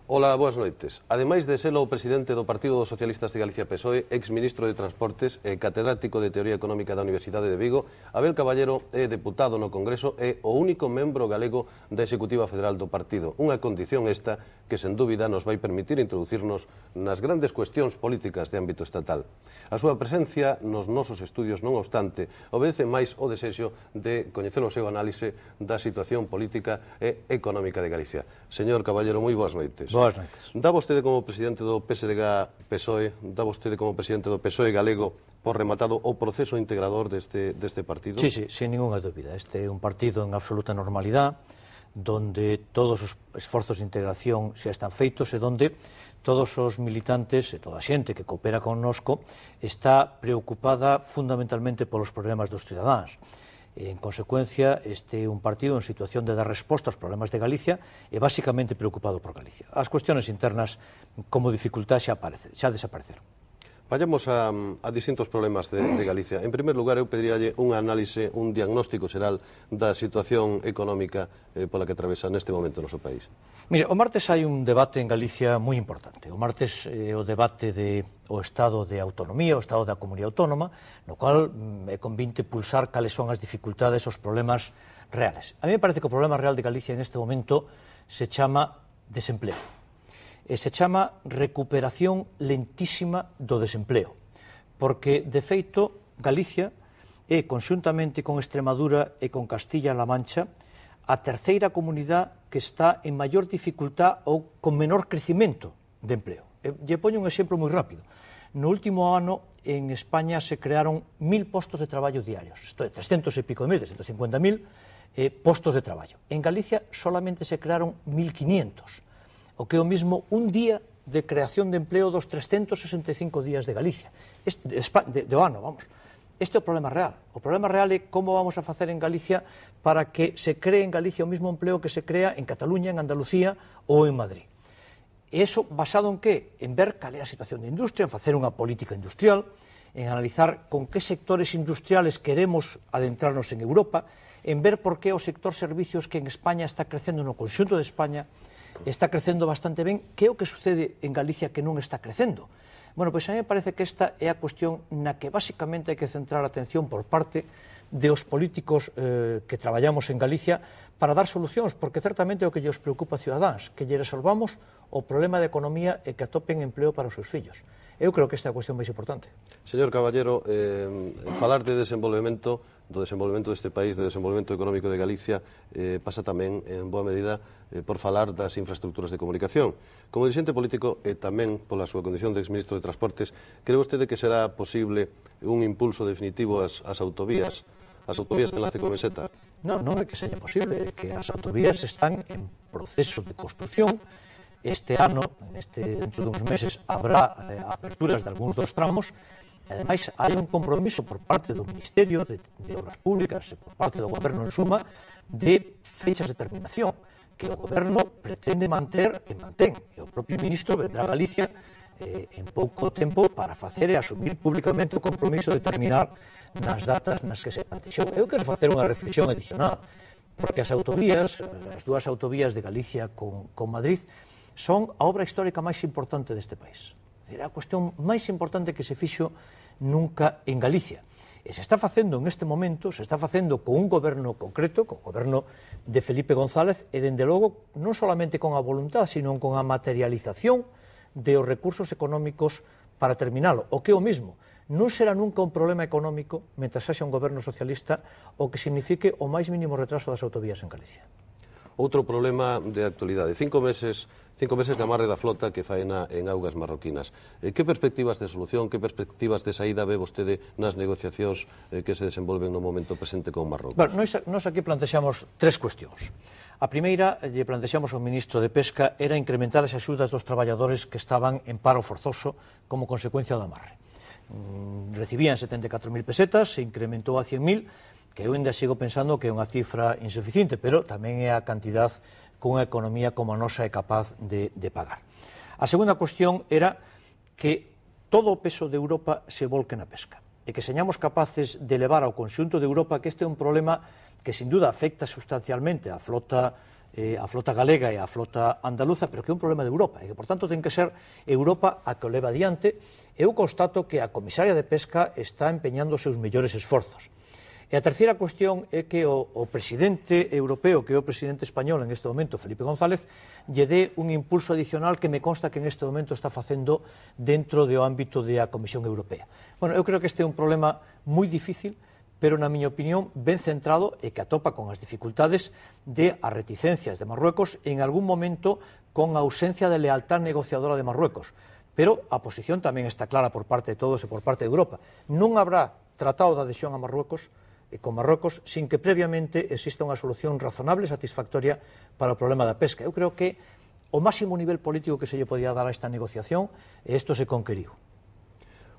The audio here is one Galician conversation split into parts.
Ola, boas noites. Ademais de ser o presidente do Partido dos Socialistas de Galicia PSOE, ex-ministro de Transportes e catedrático de Teoría Económica da Universidade de Vigo, Abel Caballero é deputado no Congreso e o único membro galego da Executiva Federal do partido. Unha condición esta que, sen dúbida, nos vai permitir introducirnos nas grandes cuestións políticas de ámbito estatal. A súa presencia nos nosos estudios, non obstante, obedece máis o desexo de coñecer o seu análise da situación política e económica de Galicia. Señor Caballero, moi boas noites. Boas noites. Dá vostede como presidente do PSDG-PSOE, dá vostede como presidente do PSOE galego por rematado o proceso integrador deste partido? Sí, sin ninguna dúbida. Este é un partido en absoluta normalidade, donde todos os esforzos de integración xa están feitos e donde todos os militantes e toda a xente que coopera connosco está preocupada fundamentalmente polos problemas dos cidadáns. En consecuencia, este é un partido en situación de dar resposta aos problemas de Galicia e basicamente preocupado por Galicia. As cuestiones internas como dificultad xa desapareceron. Vayamos a distintos problemas de Galicia. En primer lugar, eu pediríalle unha análise, un diagnóstico xeral da situación económica pola que atravesa neste momento o noso país. Mire, o martes hai un debate en Galicia moi importante. O martes é o debate do Estado de Autonomía, o Estado da Comunidade Autónoma, no cual é convinte pulsar cales son as dificultades, os problemas reales. A mí me parece que o problema real de Galicia en este momento se chama desempleo. Se chama recuperación lentísima do desempleo, porque, de feito, Galicia é, conxuntamente con Extremadura e con Castilla-La Mancha, a terceira comunidade que está en maior dificultad ou con menor crecimento de empleo. Lle poño un exemplo moi rápido. No último ano, en España se crearon 1.000 postos de traballo diarios, isto é, 300 e pico de mil, 350.000 postos de traballo. En Galicia solamente se crearon 1.500. O que é o mismo un día de creación de empleo dos 365 días de Galicia, do ano, vamos. Este é o problema real. O problema real é como vamos a facer en Galicia para que se cree en Galicia o mismo empleo que se crea en Cataluña, en Andalucía ou en Madrid. E iso basado en que? En ver cal é a situación de industria, en facer unha política industrial, en analizar con que sectores industriales queremos adentrarnos en Europa, en ver por que o sector servicios que en España está crecendo no conxunto de España está crecendo bastante ben, que é o que sucede en Galicia que non está crecendo. Bueno, pois a mí me parece que esta é a cuestión na que basicamente hai que centrar a atención por parte dos políticos que traballamos en Galicia para dar solucións, porque certamente é o que lles preocupa a cidadáns, que lle resolvamos o problema de economía e que atopen empleo para os seus fillos. Eu creo que esta é a cuestión máis importante. Señor Caballero, falar de desenvolvemento, do desenvolvemento deste país, do desenvolvemento económico de Galicia, pasa tamén, en boa medida, por falar das infraestructuras de comunicación. Como dirigente político e tamén pola súa condición de exministro de Transportes, cree vostede que será posible un impulso definitivo ás autovías de enlace con Meseta? Non é que seña posible, é que as autovías están en proceso de construción. Este ano, dentro de uns meses, habrá aperturas de algúns dos tramos. Ademais, hai un compromiso por parte do Ministerio de Obras Públicas e por parte do Goberno en suma de fechas de terminación que o Goberno pretende manter e mantén. E o propio Ministro vendrá a Galicia en pouco tempo para facer e asumir públicamente o compromiso de terminar nas datas nas que se plantexou. Eu quero facer unha reflexión adicional, porque as autovías, as dúas autovías de Galicia con Madrid, son a obra histórica máis importante deste país. É a cuestión máis importante que se fixo nunca en Galicia. E se está facendo en este momento, se está facendo con un goberno concreto, con o goberno de Felipe González, e dende logo non solamente con a voluntad, sino con a materialización de os recursos económicos para terminalo. O que é o mismo, non será nunca un problema económico mentras haxa un goberno socialista o que signifique o máis mínimo retraso das autovías en Galicia. Outro problema de actualidade, 5 meses de amarre da flota que faena en augas marroquinas. Que perspectivas de solución, que perspectivas de saída ve vostede nas negociacións que se desenvolven no momento presente con Marrocos? Bueno, nós aquí plantexamos tres cuestións. A primeira, lle plantexamos ao ministro de Pesca, era incrementar as axudas dos traballadores que estaban en paro forzoso como consecuencia do amarre. Recibían 74.000 pesetas, se incrementou a 100.000, que eu ainda sigo pensando que é unha cifra insuficiente, pero tamén é a cantidad que unha economía como a nosa é capaz de pagar. A segunda cuestión era que todo o peso de Europa se volque na pesca e que señamos capaces de levar ao conxunto de Europa que este é un problema que sin duda afecta sustancialmente a flota a flota galega e a flota andaluza, pero que é un problema de Europa, e que, por tanto, ten que ser Europa a que o leva adiante. Eu constato que a comisaria de Pesca está empeñando os seus mellores esforzos. E a terceira cuestión é que o presidente europeo, que é o presidente español en este momento, Felipe González, lle dé un impulso adicional que me consta que en este momento está facendo dentro do ámbito da Comisión Europea. Bueno, eu creo que este é un problema moi difícil, pero, na miña opinión, ben centrado e que atopa con as dificultades de as reticencias de Marruecos e, en algún momento, con a ausencia de lealtad negociadora de Marruecos. Pero a posición tamén está clara por parte de todos e por parte de Europa. Non habrá tratado de adhesión a Marruecos con Marruecos sin que previamente exista unha solución razonable e satisfactoria para o problema da pesca. Eu creo que o máximo nivel político que se lle podía dar a esta negociación, e isto se conqueriu.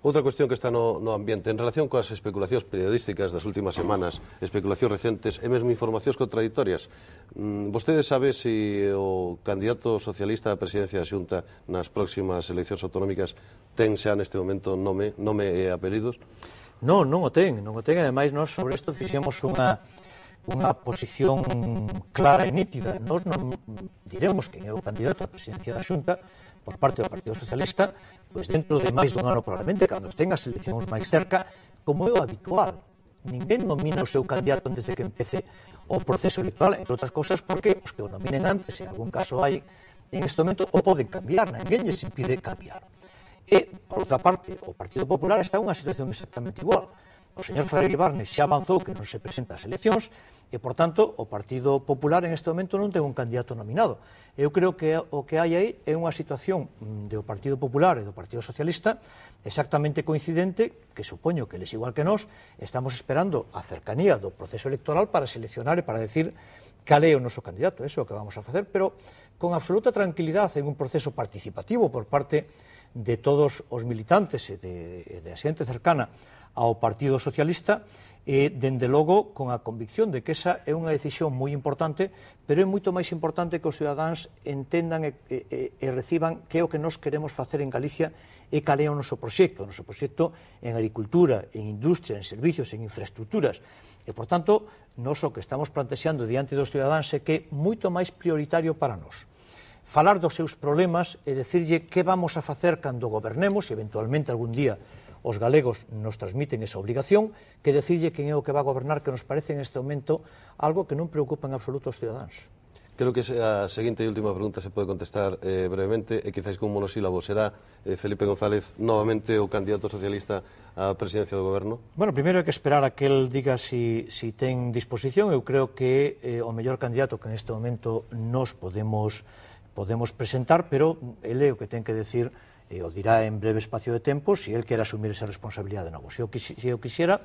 Outra cuestión que está no ambiente, en relación coas especulacións periodísticas das últimas semanas, especulacións recentes e mesmo informacións contradictorias, vostede sabe se o candidato socialista á presidencia da Xunta nas próximas eleccións autonómicas ten xa neste momento nome e apelidos? Non o ten, ademais nós sobre isto fixemos unha posición clara e nítida. Nós non diremos que é o candidato á presidencia da Xunta por parte do Partido Socialista, pois dentro de máis dun ano probablemente, cando estén as eleccións máis cerca, como é o habitual. Ninguén nomina o seu candidato antes de que empece o proceso electoral, entre outras cousas porque os que o nominen antes, en algún caso hai, en este momento o poden cambiar, ninguén lles impide cambiar. E, por outra parte, o Partido Popular está en unha situación exactamente igual. O señor Ferrer Ibarnes xa avanzou que non se presenta ás eleccións e, por tanto, o Partido Popular en este momento non ten un candidato nominado. Eu creo que o que hai aí é unha situación do Partido Popular e do Partido Socialista exactamente coincidente, que supoño que eles, igual que nós, estamos esperando a cercanía do proceso electoral para seleccionar e para decir cal é o noso candidato. Eso é o que vamos a facer, pero con absoluta tranquilidade en un proceso participativo por parte de todos os militantes e de a xente cercana ao Partido Socialista, e, dende logo, con a convicción de que esa é unha decisión moi importante, pero é moito máis importante que os cidadáns entendan e reciban que é o que nós queremos facer en Galicia e cal é o noso proxecto en agricultura, en industria, en servicios, en infraestructuras. E, por tanto, nós o que estamos plantexando diante dos cidadáns é que é moito máis prioritario para nós falar dos seus problemas e decirlle que vamos a facer cando gobernemos, e eventualmente algún día os galegos nos transmiten esa obligación, que decirlle quen é o que va a gobernar, que nos parece en este momento algo que non preocupa en absoluto aos cidadáns. Creo que a seguinte e última pregunta se pode contestar brevemente, e quizáis con un monosílabo. Será Felipe González novamente o candidato socialista á presidencia do goberno? Bueno, primeiro hai que esperar a que el diga si ten disposición. Eu creo que o mellor candidato que en este momento nos podemos presentar, pero ele é o que ten que decir, e o dirá en breve espacio de tempo, se el quer asumir esa responsabilidade de novo. Se eu quixera,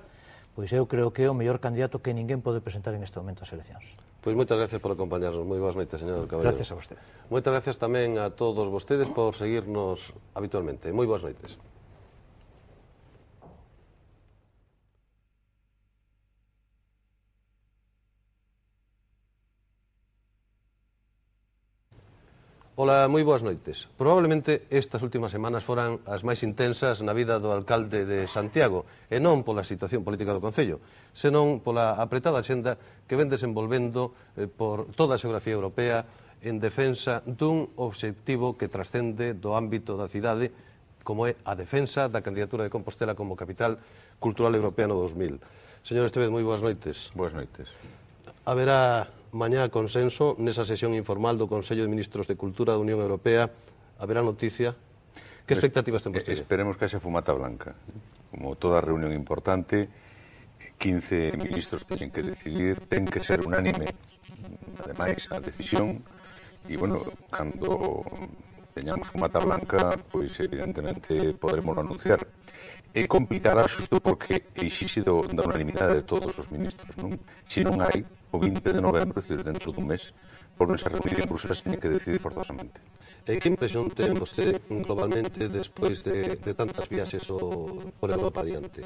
pois eu creo que é o mellor candidato que ninguén pode presentar en este momento as eleccións. Pois moitas gracias por acompañarnos. Moi boas noites, señor Caballero. Gracias a vostede. Moitas gracias tamén a todos vostedes por seguirnos habitualmente. Moi boas noites. Ola, moi boas noites. Probablemente estas últimas semanas foran as máis intensas na vida do alcalde de Santiago, e non pola situación política do Concello, senón pola apretada xenda que ven desenvolvendo por toda a xeografía europea en defensa dun obxectivo que trascende do ámbito da cidade, como é a defensa da candidatura de Compostela como capital cultural europea no 2000. Señor Estevez, moi boas noites. Boas noites. Haberá mañá consenso nesa sesión informal do Consello de Ministros de Cultura da Unión Europea. Haberá noticia? Que expectativas ten vostede? Esperemos que haxa fumata blanca. Como toda reunión importante, 15 ministros teñen que decidir, ten que ser unánime, ademais, a decisión, e, bueno, cando teñamos fumata blanca, pois, evidentemente, poderemos anunciar. É complicada xusto porque exixe da unanimidade de todos os ministros, non? Se non hai, o 20 de novembro, é dicir, dentro dun mes, volvense a reunir en Bruselas, teñen que decidir forzosamente. E que impresión ten vostede globalmente despois de tantas viaxes por Europa adiante?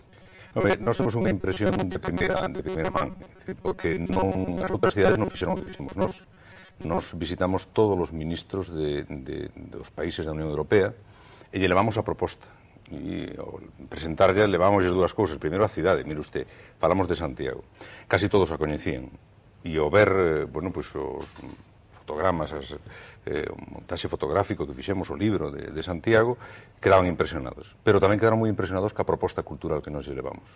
Home, nós temos unha impresión de primeira man, porque as outras cidades non fixeron o que fixemos nós. Nos visitamos todos os ministros dos países da Unión Europea e lle levamos a proposta. E ao presentarlle levamos as dúas cousas. Primeiro a cidade, mire usted, falamos de Santiago. Casi todos a coñecían. E ao ver, bueno, pois os fotogramas, o montaxe fotográfico que fixemos, o libro de Santiago, quedaban impresionados. Pero tamén quedaron moi impresionados ca proposta cultural que nos levamos.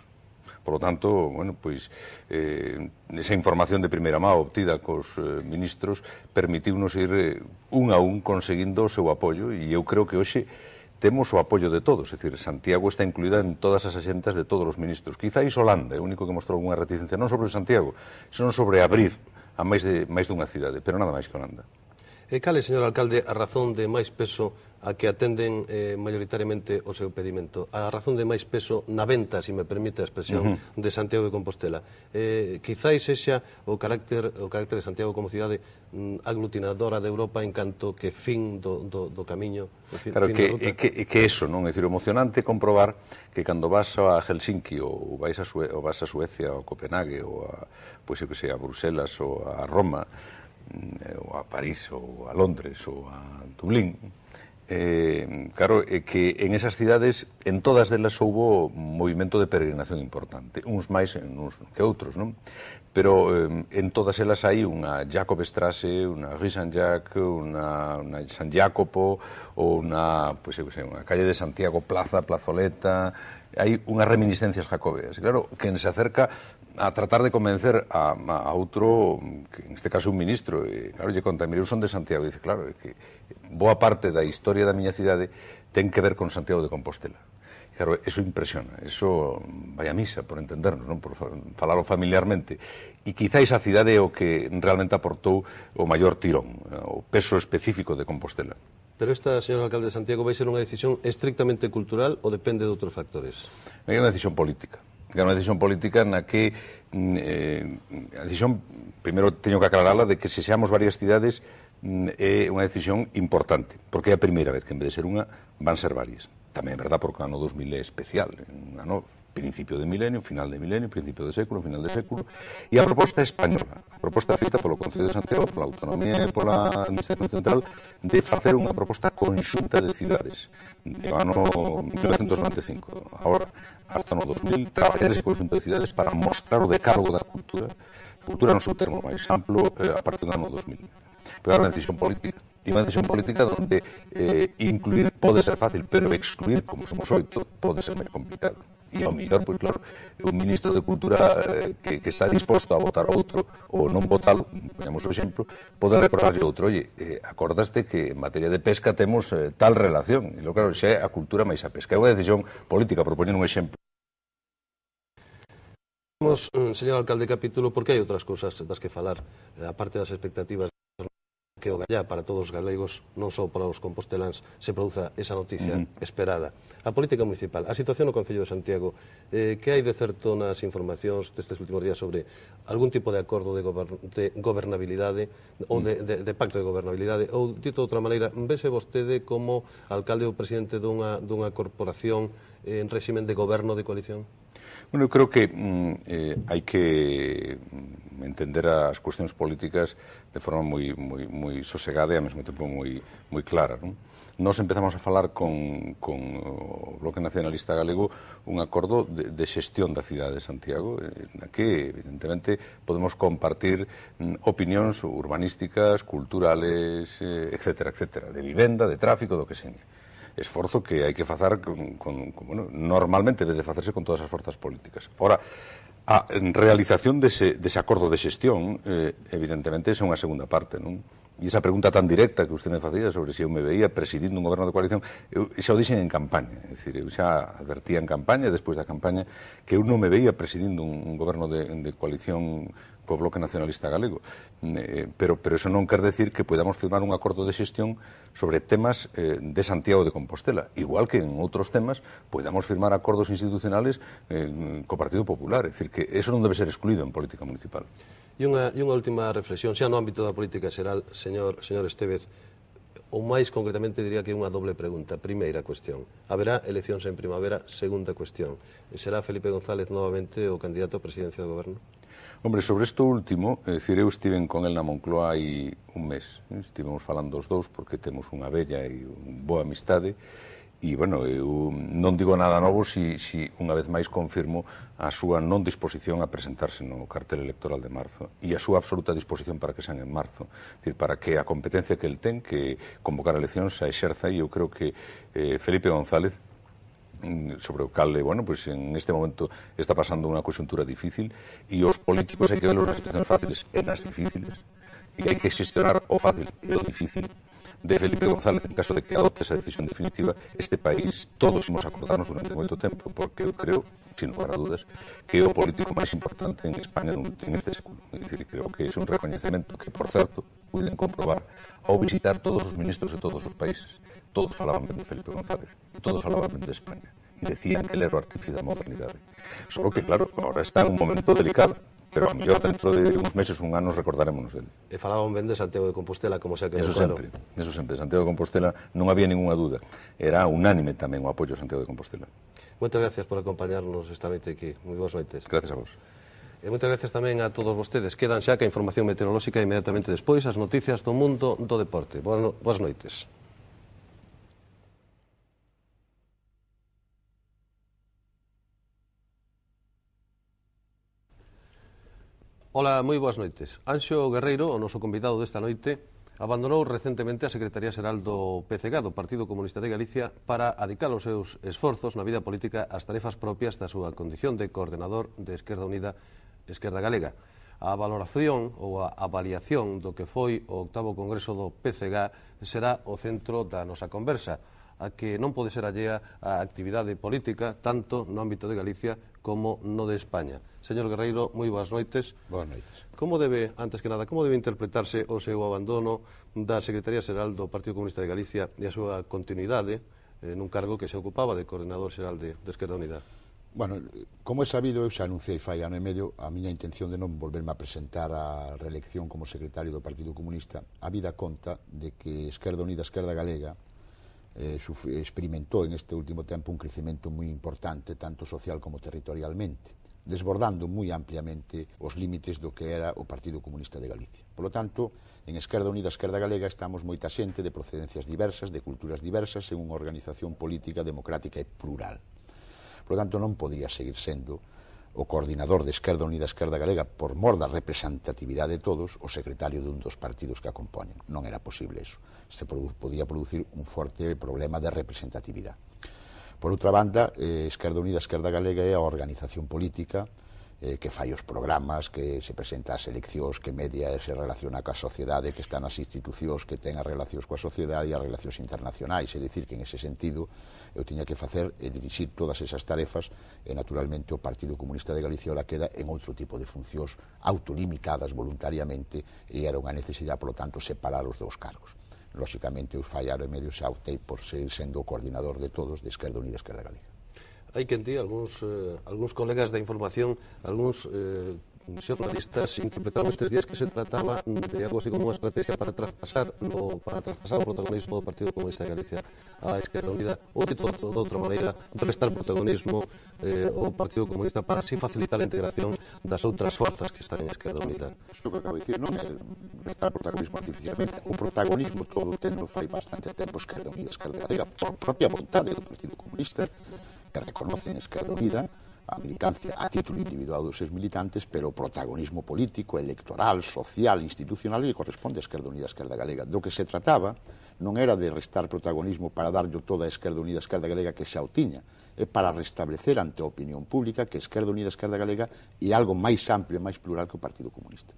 Por lo tanto, bueno, pois, esa información de primeira mão obtida cos ministros permitiunos ir un a un conseguindo o seu apoio, e eu creo que hoxe temos o apoio de todos, é dicir, Santiago está incluída en todas as axendas de todos os ministros. Quizáis Holanda é o único que mostrou unha reticencia, non sobre Santiago, senón sobre abrir a máis dunha cidade, pero nada máis que Holanda. E cale, señor alcalde, a razón de máis peso a que atenden maioritariamente o seu pedimento? A razón de máis peso na venta, se me permite a expresión, de Santiago de Compostela. Quizáis sexa o carácter de Santiago como cidade aglutinadora de Europa en canto que fin do camiño. Claro, que eso, non? É dicir, emocionante comprobar que cando vas a Helsinki ou vas a Suecia ou a Copenhague ou a, pois, eu que sei, a Bruselas ou a Roma ou a París ou a Londres ou a Dublín, claro, que en esas cidades, en todas delas houbo un movimento de peregrinación importante, uns máis que outros, non? Pero en todas elas hai unha Jakobstrasse, unha Rue Saint-Jacques, unha San Jacopo, ou unha, pois, eu sei, unha calle de Santiago, plazoleta, hai unhas reminiscencias jacobeas. E claro, quen se acerca a tratar de convencer a outro, que en este caso un ministro, e claro, lle conta, mire, eu son de Santiago, e dice, claro, é que boa parte da historia da miña cidade ten que ver con Santiago de Compostela. E claro, eso impresiona, eso vai a misa, por entendernos, non? Por falalo familiarmente. E quizáis a cidade é o que realmente aportou o maior tirón, o peso específico de Compostela. Pero esta, señor alcalde de Santiago, vai ser unha decisión estrictamente cultural ou depende de outros factores? É unha decisión política. É unha decisión política na que a decisión, primeiro teño que aclararla, de que se seamos varias cidades é unha decisión importante, porque é a primeira vez que en vez de ser unha, van ser varias. Tamén é verdad porque o ano 2000 é especial, un ano principio de milenio, final de milenio, principio de século, final de século, e a proposta é española, a proposta feita polo Concello de Santiago, pola Autonomía e pola Administración Central, de facer unha proposta conxunta de cidades, no ano 1995. Agora, hasta no 2000, traballar ese conxunto de cidades para mostrar o decálogo da cultura no seu termo máis amplo a partir do ano 2000. Pero é unha decisión política, e unha decisión política onde incluir pode ser fácil, pero excluir, como somos 8, pode ser máis complicado. E ao mellor, pois claro, un ministro de Cultura que está disposto a votar outro ou non votalo, poñamos o exemplo, pode recordarlle outro, oye, acordaste que en materia de pesca temos tal relación, e claro, xa é a cultura máis a pesca. É unha decisión política, por poñer un exemplo. Señor alcalde Capítulo, porque hai outras cousas das que falar, aparte das expectativas que o gallá para todos os galegos, non só para os composteláns, se produza esa noticia esperada. A política municipal, a situación no Concello de Santiago, que hai de certo nas informacións destes últimos días sobre algún tipo de acordo de gobernabilidade ou de pacto de gobernabilidade, ou, dito de outra maneira, vese vostede como alcalde ou presidente dunha corporación en réximen de goberno de coalición? Bueno, eu creo que hai que entender as cuestións políticas de forma moi sosegada e ao mesmo tempo moi clara, non? Nos empezamos a falar con o Bloque Nacionalista Galego un acordo de xestión da cidade de Santiago, na que, evidentemente, podemos compartir opinións urbanísticas, culturales, etcétera, de vivenda, de tráfico, do que seña. Esforzo que hai que facer bueno, normalmente debe de facerse con todas as forzas políticas. Ora, a realización dese acordo de xestión, evidentemente, é unha segunda parte, non? E esa pregunta tan directa que usted me facía sobre se eu me veía presidindo un goberno de coalición, eu xa o dixen en campaña, é dicir, eu xa advertía en campaña, despois da campaña, que eu non me veía presidindo un goberno de coalición co Bloque Nacionalista Galego, pero eso non quer decir que podamos firmar un acordo de xestión sobre temas de Santiago de Compostela, igual que en outros temas podamos firmar acordos institucionales co Partido Popular, é dicir, que eso non debe ser excluído en política municipal. E unha última reflexión, xa no ámbito da política xeral, señor Estévez, ou máis concretamente diría que é unha doble pregunta. Primeira cuestión, haberá eleccións en primavera? Segunda cuestión, será Felipe González novamente o candidato a presidencia do goberno? Hombre, sobre isto último, é dicir, eu estiven con el na Moncloa hai un mes, estivemos falando os dous porque temos unha bella e boa amistade, E, bueno, eu non digo nada novo si unha vez máis confirmo a súa non disposición a presentarse no cartel electoral de marzo e a súa absoluta disposición para que sean en marzo. Decir, para que a competencia que el ten, que convocar eleccións, a exerza, e eu creo que Felipe González, sobre o cal, bueno, pues en este momento está pasando unha coyuntura difícil e os políticos hai que ver as situacións fáciles e nas difíciles e hai que xestionar o fácil e o difícil de Felipe González en caso de que adopte esa decisión definitiva. Este país, todos imos acordarnos durante moito tempo, porque eu creo, sin lugar a dudas, que é o político máis importante en España en este século. É dicir, creo que é un recoñecemento que, por certo, puiden comprobar ao visitar todos os ministros de todos os países. Todos falaban ben de Felipe González, todos falaban ben de España, e decían que ele era o artífice da modernidade. Só que, claro, agora está en un momento delicado, pero a mellor dentro de uns meses, un ano, recordarémonos dele. E falaban ben de Santiago de Compostela, como xa quedou claro. Eso sempre. Santiago de Compostela non había ninguna dúda. Era unánime tamén o apoio a Santiago de Compostela. Moitas gracias por acompañarnos esta noite aquí. Moi boas noites. Gracias a vos. E moitas gracias tamén a todos vostedes. Quedan xa que a información meteorolóxica inmediatamente despois as noticias do mundo do deporte. Boas noites. Ola, moi boas noites. Anxo Guerreiro, o noso convidado desta noite, abandonou recentemente a Secretaría Xeral do PCG, do Partido Comunista de Galicia, para adicar os seus esforzos na vida política ás tarefas propias da súa condición de coordenador de Esquerda Unida, Esquerda Galega. A valoración ou a avaliación do que foi o 8º Congreso do PCG será o centro da nosa conversa, a que non pode ser allea a actividade política tanto no ámbito de Galicia como no de España. Señor Guerreiro, moi boas noites. Boas noites. Como debe, antes que nada, como debe interpretarse o seu abandono da Secretaría Xeral do Partido Comunista de Galicia e a súa continuidade nun cargo que se ocupaba de coordenador xeral de Esquerda Unida? Bueno, como é sabido, eu xa anunciei fai ano e medio a miña intención de non volverme a presentar a reelección como secretario do Partido Comunista, a vida conta de que Esquerda Unida, Esquerda Galega experimentou en este último tempo un crecemento moi importante, tanto social como territorialmente, desbordando moi ampliamente os límites do que era o Partido Comunista de Galicia. Por lo tanto, en Esquerda Unida, Esquerda Galega estamos moita xente de procedencias diversas, de culturas diversas, en unha organización política democrática e plural. Por lo tanto, non podía seguir sendo o coordinador de Esquerda Unida, Esquerda Galega, por mor da representatividade de todos, o secretario dun dos partidos que a compoñen. Non era posible eso. Se podía producir un forte problema de representatividade. Por outra banda, Esquerda Unida, Esquerda Galega é a organización política que fai os programas, que se presenta ás eleccións, que media e se relaciona coa sociedade, que está nas institucións, que ten as relacións coa sociedade e as relacións internacionais. É dicir, que en ese sentido eu tiña que facer e dirixir todas esas tarefas e naturalmente o Partido Comunista de Galicia ora queda en outro tipo de funcións autolimitadas voluntariamente e era unha necesidade, polo tanto, separar os dous cargos. Lóxicamente, eu fai ano e medio xa optei por seguir sendo o coordinador de todos de Esquerda Unida, Esquerda Galega. Hai quen ti, algúns colegas da información, algúns xornalistas interpretaron estes días que se trataba de algo así como unha estrategia para traspasar o protagonismo do Partido Comunista de Galicia a Esquerda Unida, ou de outra maneira restar protagonismo ao Partido Comunista para así facilitar a integración das outras forzas que están en Esquerda Unida. Isto que acabo de dicir non é restar protagonismo artificialmente. O protagonismo todo tendo fai bastante tempo Esquerda Unida, Esquerda Galega, por propia vontade do Partido Comunista, que reconocen Esquerda Unida a militancia a título individual dos seus militantes, pero o protagonismo político, electoral, social, institucional que corresponde a Esquerda Unida, Esquerda Galega. Do que se trataba non era de restar protagonismo para darlle toda a Esquerda Unida, Esquerda Galega que xa o tiña, é para restablecer ante a opinión pública que Esquerda Unida, Esquerda Galega é algo máis amplio e máis plural que o Partido Comunista.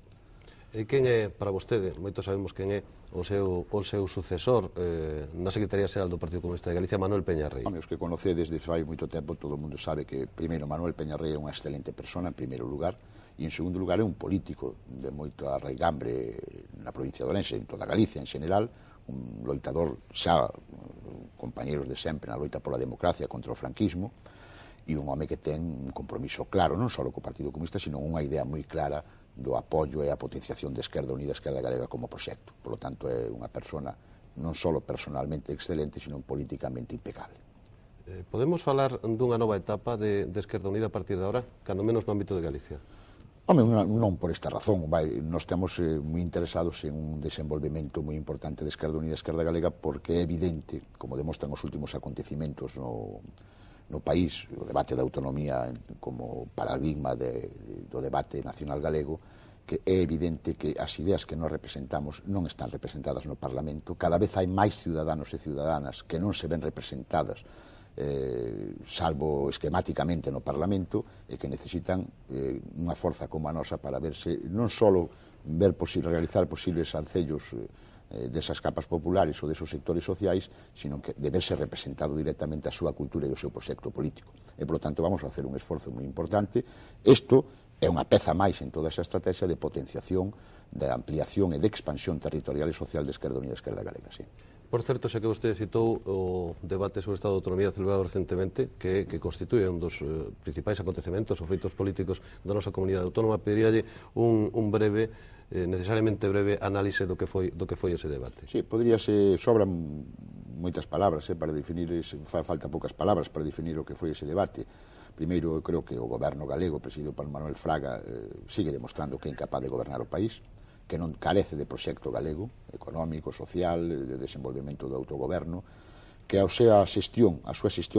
E quen é, para vostede, moitos sabemos quen é o seu sucesor na Secretaría Xeral do Partido Comunista de Galicia, Manuel Peñarrei? Home, os que conocedes desde fai moito tempo, todo o mundo sabe que, primeiro, Manuel Peñarrei é unha excelente persona, en primeiro lugar, e, en segundo lugar, é un político de moito arraigambre na provincia de Ourense, en toda Galicia, en general, un loitador xa, compañeros de sempre na loita pola democracia contra o franquismo, e un home que ten un compromiso claro, non só co Partido Comunista, sino unha idea moi clara do apoio e a potenciación de Esquerda Unida, Esquerda Galega como proxecto. Por lo tanto, é unha persona non só personalmente excelente, sino políticamente impecable. Podemos falar dunha nova etapa de Esquerda Unida a partir de agora, cando menos no ámbito de Galicia? Home, non por esta razón. Nós estamos moi interesados en un desenvolvemento moi importante de Esquerda Unida e Esquerda Galega, porque é evidente, como demostran os últimos acontecimentos no país, o debate da autonomía como paradigma do debate nacional galego, que é evidente que as ideas que nos representamos non están representadas no Parlamento. Cada vez hai máis ciudadanos e ciudadanas que non se ven representadas, salvo esquemáticamente no Parlamento, e que necesitan unha forza como a nosa para verse, non só realizar posibles ancellos desas capas populares ou desos sectores sociais, sino que de verse representado directamente a súa cultura e o seu proxecto político. E, por lo tanto, vamos a hacer un esforzo moi importante. Isto é unha peza máis en toda esa estrategia de potenciación, de ampliación e de expansión territorial e social de Esquerda Unida e Esquerda Galega, sí. Por certo, xa que vostede citou o debate sobre o Estado de Autonomía celebrado recentemente, que constituye un dos principais acontecementos ou feitos políticos da nosa comunidade autónoma, pediríalle un breve, necesariamente breve, análise do que foi ese debate. Sí, sobran moitas palabras para definir, falta poucas palabras para definir o que foi ese debate. Primeiro, eu creo que o goberno galego, presidido por Manuel Fraga, sigue demostrando que é incapaz de gobernar o país, que non carece de proxecto galego, económico, social, de desenvolvemento do autogoberno, que a súa xestión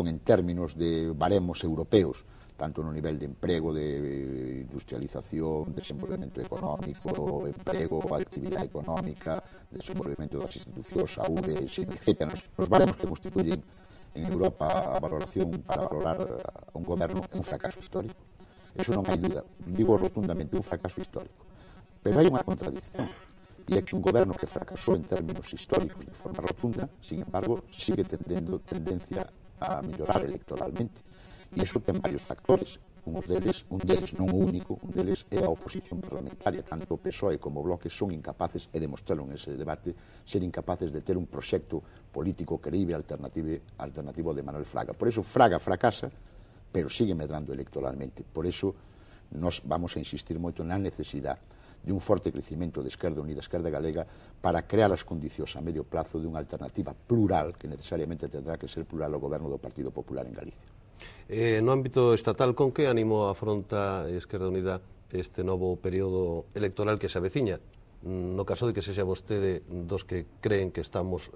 en términos de baremos europeos, tanto no nivel de emprego, de industrialización, desenvolvemento económico, emprego, actividade económica, desenvolvemento das institucións, saúde, etc. Os baremos que constituyen en Europa a valoración para valorar a un goberno é un fracaso histórico. Eso non hai duda. Digo rotundamente un fracaso histórico. Pero hai unha contradicción. E é que un goberno que fracasou en términos históricos de forma rotunda, sin embargo, sigue tendendo tendencia a mellorar electoralmente. E iso ten varios factores. Un deles, non o único, un deles é a oposición parlamentaria. Tanto o PSOE como o Bloque son incapaces, e demostraron ese debate, ser incapaces de ter un proxecto político creíble alternativo de Manuel Fraga. Por eso Fraga fracasa, pero sigue medrando electoralmente. Por eso nos vamos a insistir moito na necesidade de un forte crecimento de Esquerda Unida e Esquerda Galega para crear as condicións a medio plazo de unha alternativa plural, que necesariamente tendrá que ser plural ao goberno do Partido Popular en Galicia. No ámbito estatal, con que ánimo afronta Esquerda Unida este novo período electoral que se aveciña? No caso de que sexa vostede dos que creen que estamos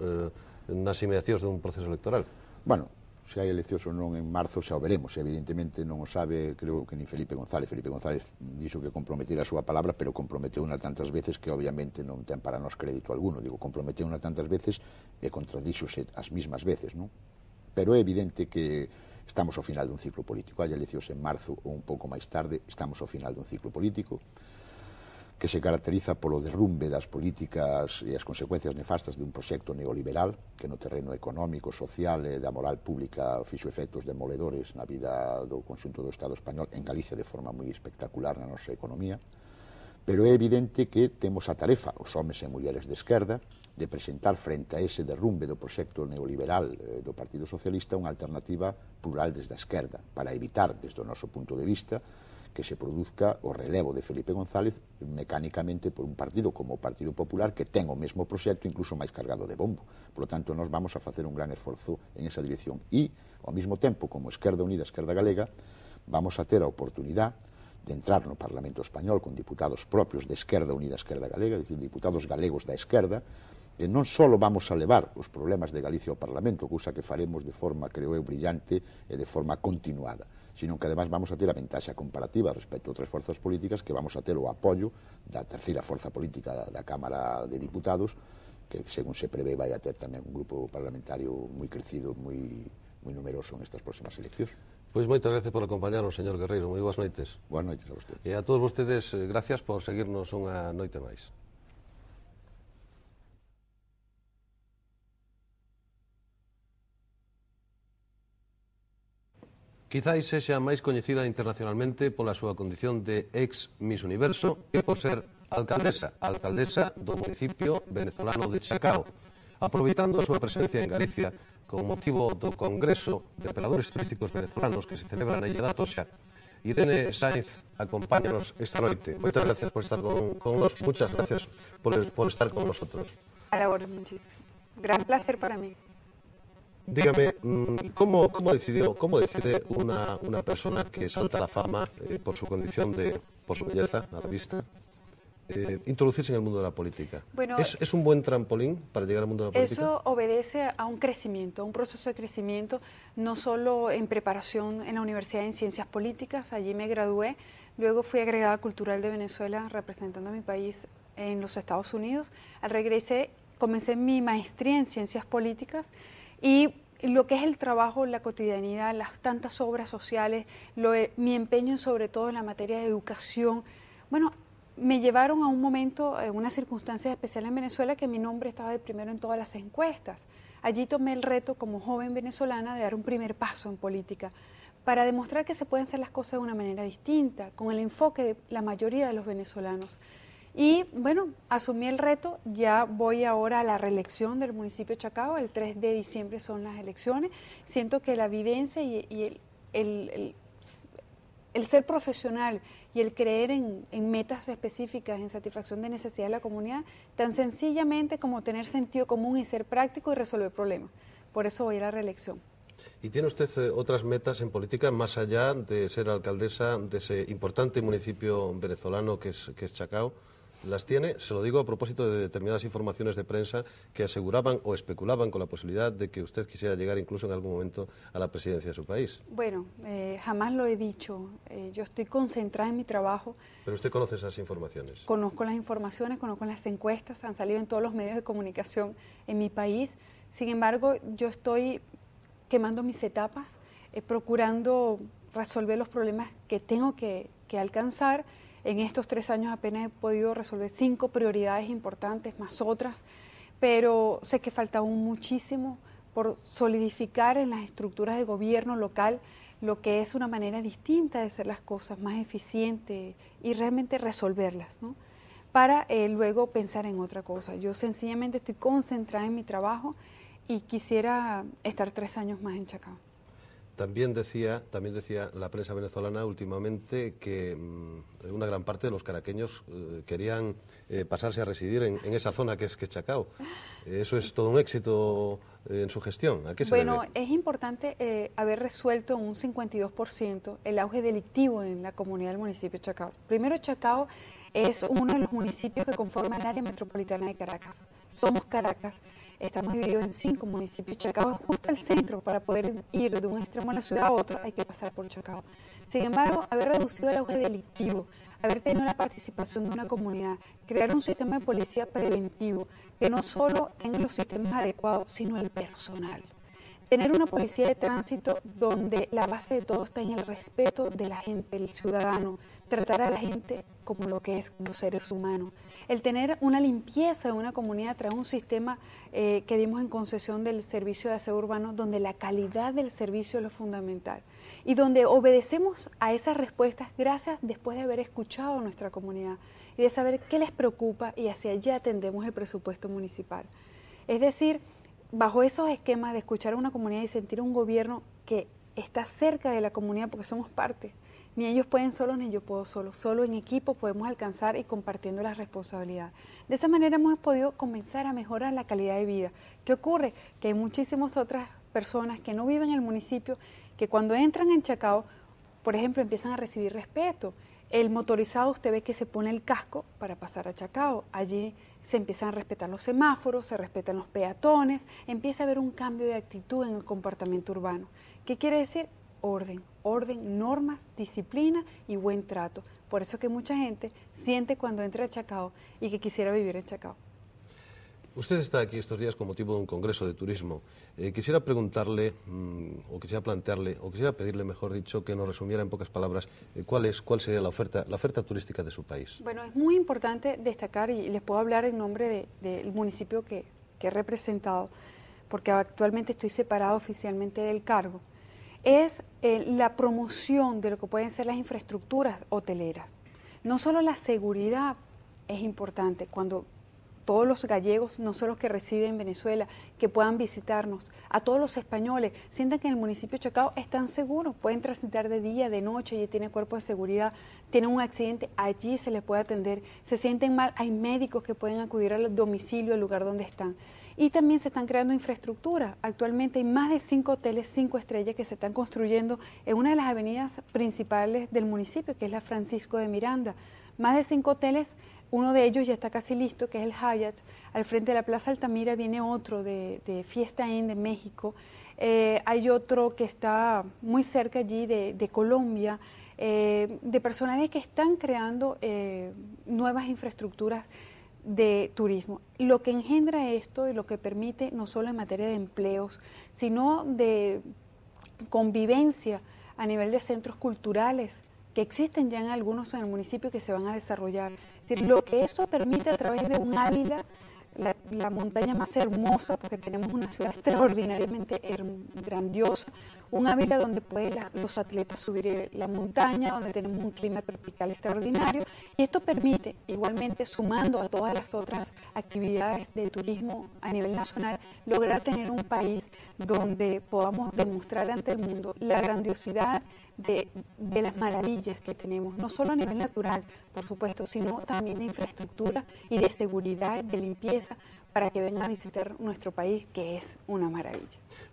nas inmediacións dun proceso electoral. Bueno, se hai eleccións ou non en marzo xa o veremos. Evidentemente non o sabe, creo que ni Felipe González. Felipe González dixo que comprometera a súa palabra, pero comprometeu unha tantas veces que obviamente non ten para nos crédito alguno. Digo, comprometeu unha tantas veces e contradíxose as mismas veces, non? Pero é evidente que estamos ao final dun ciclo político. Hai eleccións en marzo ou un pouco máis tarde, estamos ao final dun ciclo político que se caracteriza polo derrumbe das políticas e as consecuencias nefastas de un proxecto neoliberal que no terreno económico, social e da moral pública fixo efectos demoledores na vida do conxunto do Estado español, en Galicia de forma moi espectacular na nosa economía. Pero é evidente que temos a tarefa, os homes e mulleres de esquerda, de presentar frente a ese derrumbe do proxecto neoliberal do Partido Socialista unha alternativa plural desde a esquerda, para evitar, desde o noso punto de vista, que se produzca o relevo de Felipe González mecánicamente por un partido como o Partido Popular, que ten o mesmo proxecto, incluso máis cargado de bombo. Por lo tanto, nós vamos a facer un gran esforzo en esa dirección. E, ao mesmo tempo, como Esquerda Unida e Esquerda Galega, vamos a ter a oportunidade de entrar no Parlamento Español con diputados propios de Esquerda Unida e Esquerda Galega, é dicir, diputados galegos da esquerda, e non só vamos a levar os problemas de Galicia ao Parlamento, cousa que faremos de forma, creo eu, brillante e de forma continuada, sino que además vamos a ter a ventaxa comparativa respecto a outras forzas políticas, que vamos a ter o apoio da terceira forza política da Cámara de Diputados, que según se prevé vai a ter tamén un grupo parlamentario moi crecido, moi numeroso nestas próximas eleccións. Pois moitas gracias por acompañarnos, señor Guerreiro. Moi boas noites. Boas noites a vostedes. E a todos vostedes, gracias por seguirnos unha noite máis. Quizáis sexa máis coñecida internacionalmente pola súa condición de ex Miss Universo e por ser alcaldesa do municipio venezolano de Chacao, aproveitando a súa presencia en Galicia con motivo do Congreso de Operadores Turísticos Venezolanos que se celebra na Illa da Toxa. Irene Sainz, acompáñanos esta noite. Moitas gracias por estar con nos, muchas gracias por estar con nosotros. A la orden, sí. Gran placer para mí. Dígame, ¿cómo decide una persona que salta a la fama por su condición por su belleza a la vista, introducirse en el mundo de la política? Bueno, ¿Es un buen trampolín para llegar al mundo de la política? Eso obedece a un crecimiento, a un proceso de crecimiento, no solo en preparación en la Universidad en Ciencias Políticas, allí me gradué, luego fui agregada cultural de Venezuela representando a mi país en los Estados Unidos. Al regresé, comencé mi maestría en Ciencias Políticas y lo que es el trabajo, la cotidianidad, las tantas obras sociales, mi empeño sobre todo en la materia de educación, bueno, me llevaron a un momento, unas circunstancias especiales en Venezuela, que mi nombre estaba de primero en todas las encuestas. Allí tomé el reto como joven venezolana de dar un primer paso en política para demostrar que se pueden hacer las cosas de una manera distinta, con el enfoque de la mayoría de los venezolanos. Y bueno, asumí el reto, ya voy ahora a la reelección del municipio de Chacao, el 3 de diciembre son las elecciones. Siento que la vivencia y el ser profesional y el creer en metas específicas, en satisfacción de necesidades de la comunidad, tan sencillamente como tener sentido común y ser práctico y resolver problemas. Por eso voy a la reelección. ¿Y tiene usted otras metas en política más allá de ser alcaldesa de ese importante municipio venezolano que es Chacao? ¿Las tiene? Se lo digo a propósito de determinadas informaciones de prensa que aseguraban o especulaban con la posibilidad de que usted quisiera llegar incluso en algún momento a la presidencia de su país. Bueno, jamás lo he dicho. Yo estoy concentrada en mi trabajo. ¿Pero usted conoce esas informaciones? Conozco las informaciones, conozco las encuestas, han salido en todos los medios de comunicación en mi país. Sin embargo, yo estoy quemando mis etapas, procurando resolver los problemas que tengo que alcanzar. En estos 3 años apenas he podido resolver 5 prioridades importantes, más otras, pero sé que falta aún muchísimo por solidificar en las estructuras de gobierno local lo que es una manera distinta de hacer las cosas, más eficiente y realmente resolverlas, ¿no? Para luego pensar en otra cosa. Yo sencillamente estoy concentrada en mi trabajo y quisiera estar 3 años más en Chacao. También decía la prensa venezolana últimamente que una gran parte de los caraqueños querían pasarse a residir en esa zona que es Chacao. Eso es todo un éxito en su gestión. ¿A qué se debe? Bueno, es importante haber resuelto en un 52% el auge delictivo en la comunidad del municipio de Chacao. Primero, Chacao es uno de los municipios que conforman el área metropolitana de Caracas. Somos Caracas. Estamos divididos en 5 municipios. Chacao es justo el centro. Para poder ir de un extremo de la ciudad a otro hay que pasar por Chacao. Sin embargo, haber reducido el auge delictivo, haber tenido la participación de una comunidad, crear un sistema de policía preventivo que no solo tenga los sistemas adecuados, sino el personal. Tener una policía de tránsito donde la base de todo está en el respeto de la gente, el ciudadano, tratar a la gente como lo que es, como seres humanos. El tener una limpieza de una comunidad trae un sistema que dimos en concesión del servicio de aseo urbano, donde la calidad del servicio es lo fundamental y donde obedecemos a esas respuestas gracias después de haber escuchado a nuestra comunidad y de saber qué les preocupa y hacia allá atendemos el presupuesto municipal. Es decir, bajo esos esquemas de escuchar a una comunidad y sentir un gobierno que está cerca de la comunidad porque somos parte. Ni ellos pueden solos, ni yo puedo solo. Solo en equipo podemos alcanzar y compartiendo las responsabilidades. De esa manera hemos podido comenzar a mejorar la calidad de vida. ¿Qué ocurre? Que hay muchísimas otras personas que no viven en el municipio, que cuando entran en Chacao, por ejemplo, empiezan a recibir respeto. El motorizado, usted ve que se pone el casco para pasar a Chacao. Allí se empiezan a respetar los semáforos, se respetan los peatones, empieza a haber un cambio de actitud en el comportamiento urbano. ¿Qué quiere decir? Orden, normas, disciplina y buen trato. Por eso que mucha gente siente cuando entra a Chacao y que quisiera vivir en Chacao. Usted está aquí estos días con motivo de un congreso de turismo. Quisiera preguntarle, o quisiera plantearle, o quisiera pedirle, mejor dicho, que nos resumiera en pocas palabras cuál sería la oferta turística de su país. Bueno, es muy importante destacar, y les puedo hablar en nombre del municipio que he representado, porque actualmente estoy separado oficialmente del cargo, es la promoción de lo que pueden ser las infraestructuras hoteleras. No solo la seguridad es importante, cuando todos los gallegos, no solo los que residen en Venezuela, que puedan visitarnos, a todos los españoles, sientan que en el municipio de Chacao están seguros, pueden transitar de día, de noche, y tiene cuerpo de seguridad, tienen un accidente, allí se les puede atender, se sienten mal, hay médicos que pueden acudir al domicilio, al lugar donde están. Y también se están creando infraestructura. Actualmente hay más de 5 hoteles 5 estrellas que se están construyendo en una de las avenidas principales del municipio, que es la Francisco de Miranda. Más de 5 hoteles, uno de ellos ya está casi listo, que es el Hyatt. Al frente de la Plaza Altamira viene otro de Fiesta Inn de México. Hay otro que está muy cerca allí de Colombia, de personajes que están creando nuevas infraestructuras de turismo. Lo que engendra esto y lo que permite no solo en materia de empleos, sino de convivencia a nivel de centros culturales que existen ya en algunos en el municipio que se van a desarrollar. Es decir, lo que eso permite a través de un Ávila, la montaña más hermosa, porque tenemos una ciudad extraordinariamente grandiosa, un Ávila donde pueden los atletas subir la montaña, donde tenemos un clima tropical extraordinario, y esto permite, igualmente sumando a todas las otras actividades de turismo a nivel nacional, lograr tener un país donde podamos demostrar ante el mundo la grandiosidad de las maravillas que tenemos, no solo a nivel natural, por supuesto, sino también de infraestructura y de seguridad, de limpieza, para que vengan a visitar nuestro país, que es una maravilla.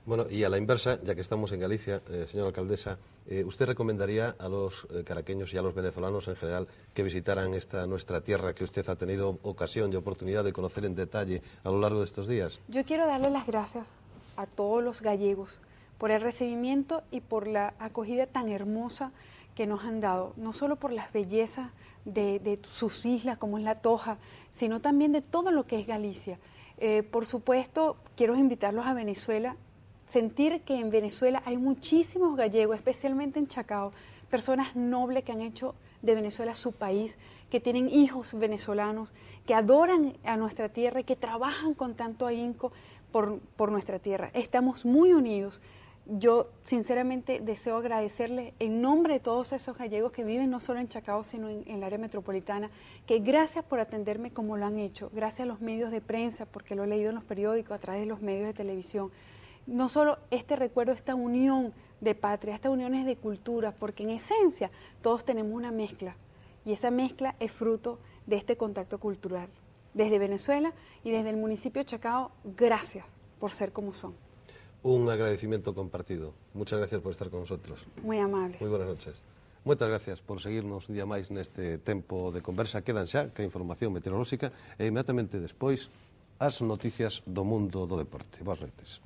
Bueno, y a la inversa, ya que estamos en Galicia, señora alcaldesa, ¿usted recomendaría a los caraqueños y a los venezolanos en general que visitaran esta nuestra tierra que usted ha tenido ocasión y oportunidad de conocer en detalle a lo largo de estos días? Yo quiero darle las gracias a todos los gallegos por el recibimiento y por la acogida tan hermosa que nos han dado, no solo por las bellezas de sus islas, como es La Toja, sino también de todo lo que es Galicia. Por supuesto, quiero invitarlos a Venezuela, sentir que en Venezuela hay muchísimos gallegos, especialmente en Chacao, personas nobles que han hecho de Venezuela su país, que tienen hijos venezolanos, que adoran a nuestra tierra y que trabajan con tanto ahínco por nuestra tierra. Estamos muy unidos. Yo sinceramente deseo agradecerles en nombre de todos esos gallegos que viven no solo en Chacao, sino en el área metropolitana, que gracias por atenderme como lo han hecho, gracias a los medios de prensa, porque lo he leído en los periódicos, a través de los medios de televisión. No solo este recuerdo, esta unión de patria, estas uniones de cultura, porque en esencia todos tenemos una mezcla, y esa mezcla es fruto de este contacto cultural. Desde Venezuela y desde el municipio de Chacao, gracias por ser como son. Un agradecimiento compartido. Muchas gracias por estar con nosotros. Muy amable. Muy buenas noches. Moitas gracias por seguirnos un día máis neste tempo de conversa. Quedan xa que a información meteorolóxica e inmediatamente despois as noticias do mundo do deporte. Boas noites.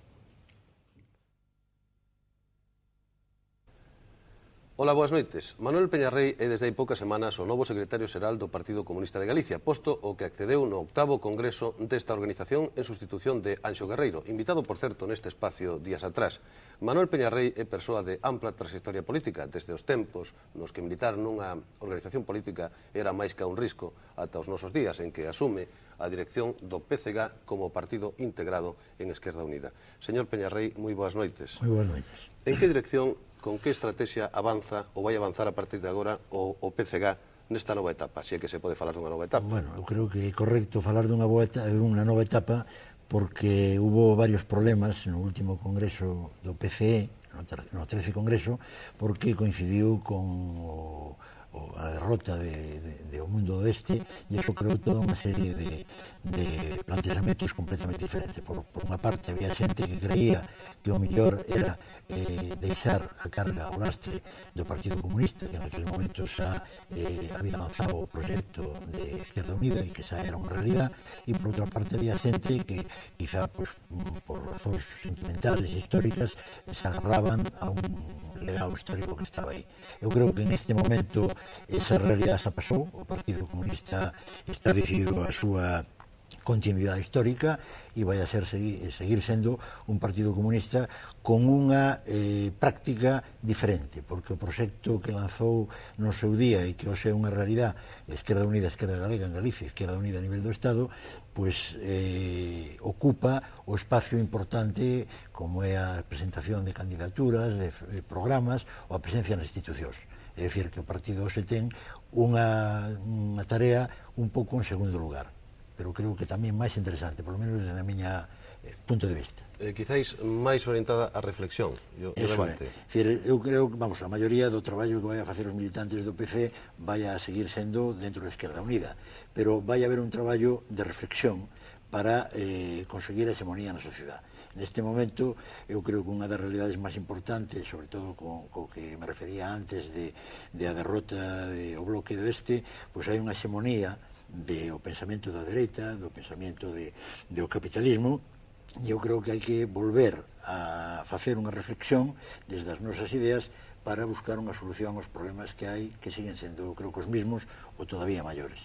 Ola, boas noites. Manuel Peñarrei é desde hai poucas semanas o novo secretario xeral do Partido Comunista de Galicia, posto o que accedeu no 8º Congreso desta organización en sustitución de Anxo Guerreiro, invitado, por certo, neste espacio días atrás. Manuel Peñarrei é persoa de ampla trayectoria política, desde os tempos nos que militar nunha organización política era máis que un risco, ata os nosos días en que asume a dirección do PCG como partido integrado en Esquerda Unida. Señor Peñarrei, moi boas noites. Moi boas noites. En que dirección, con que estrategia avanza ou vai avanzar a partir de agora o PCG nesta nova etapa, se é que se pode falar dunha nova etapa? Bueno, eu creo que é correcto falar dunha nova etapa porque hubo varios problemas no último congreso do PCE, no 13 congreso, porque coincidiu con a derrota do mundo oeste e iso creou toda unha serie de planteamentos completamente diferentes. Por unha parte había xente que creía que o mellor era deixar a carga ao lastre do Partido Comunista, que en aquel momento xa había lanzado o proxecto de Esquerda Unida e que xa era unha realidad, e por outra parte había xente que quizá por razóns sentimentales e históricas se agarraban a un legado histórico que estaba aí. Eu creo que neste momento esa realidad xa pasou, o Partido Comunista está decidido a súa continuidade histórica e vai a seguir sendo un Partido Comunista con unha práctica diferente, porque o proxecto que lanzou no seu día e que hoxe é unha realidad, Esquerda Unida, Esquerda Galega en Galicia, Esquerda Unida a nivel do Estado, pois ocupa o espacio importante como é a presentación de candidaturas, de programas ou a presencia nas institucións. É dicir, que o partido hoxe ten unha tarea un pouco en segundo lugar, pero creo que tamén máis interesante, por lo menos desde a miña punto de vista. Quizáis máis orientada á reflexión. Eu creo que, vamos, a maioría do traballo que vai a facer os militantes do PC vai a seguir sendo dentro da Esquerda Unida, pero vai haber un traballo de reflexión para conseguir a hegemonía na sociedade. Neste momento, eu creo que unha das realidades máis importantes, sobre todo co que me refería antes de a derrota do bloque do Este, pois hai unha hegemonía do pensamento da dereita, do pensamento do capitalismo, e eu creo que hai que volver a facer unha reflexión desde as nosas ideas para buscar unha solución aos problemas que hai, que siguen sendo, creo que os mismos, ou todavía maiores.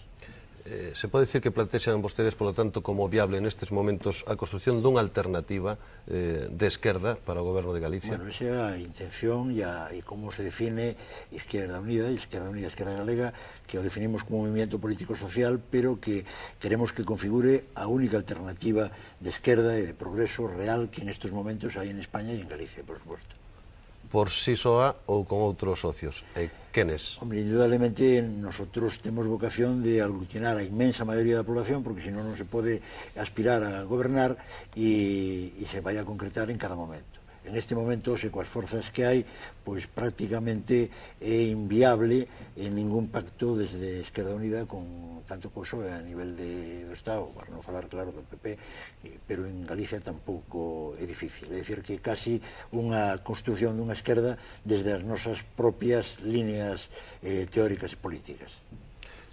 Se pode dicir que plantexan vostedes, polo tanto, como viable nestes momentos a construción dunha alternativa de esquerda para o goberno de Galicia? Bueno, esa é a intención e como se define Izquierda Unida, Izquierda Galega, que o definimos como un movimento político-social, pero que queremos que configure a única alternativa de esquerda e de progreso real que en estes momentos hai en España e en Galicia, por suposto. Por si soa ou con outros socios? Quenes? Hombre, indudablemente nosotros temos vocación de aglutinar a inmensa maioría da población, porque senón non se pode aspirar a gobernar e se vai a concretar en cada momento. En este momento, se coas forzas que hai, pois prácticamente é inviable en ningún pacto desde Esquerda Unida con tanto co PSOE a nivel do Estado, para non falar claro do PP, pero en Galicia tampouco é difícil. É dicir que casi unha construción dunha esquerda desde as nosas propias líneas teóricas e políticas.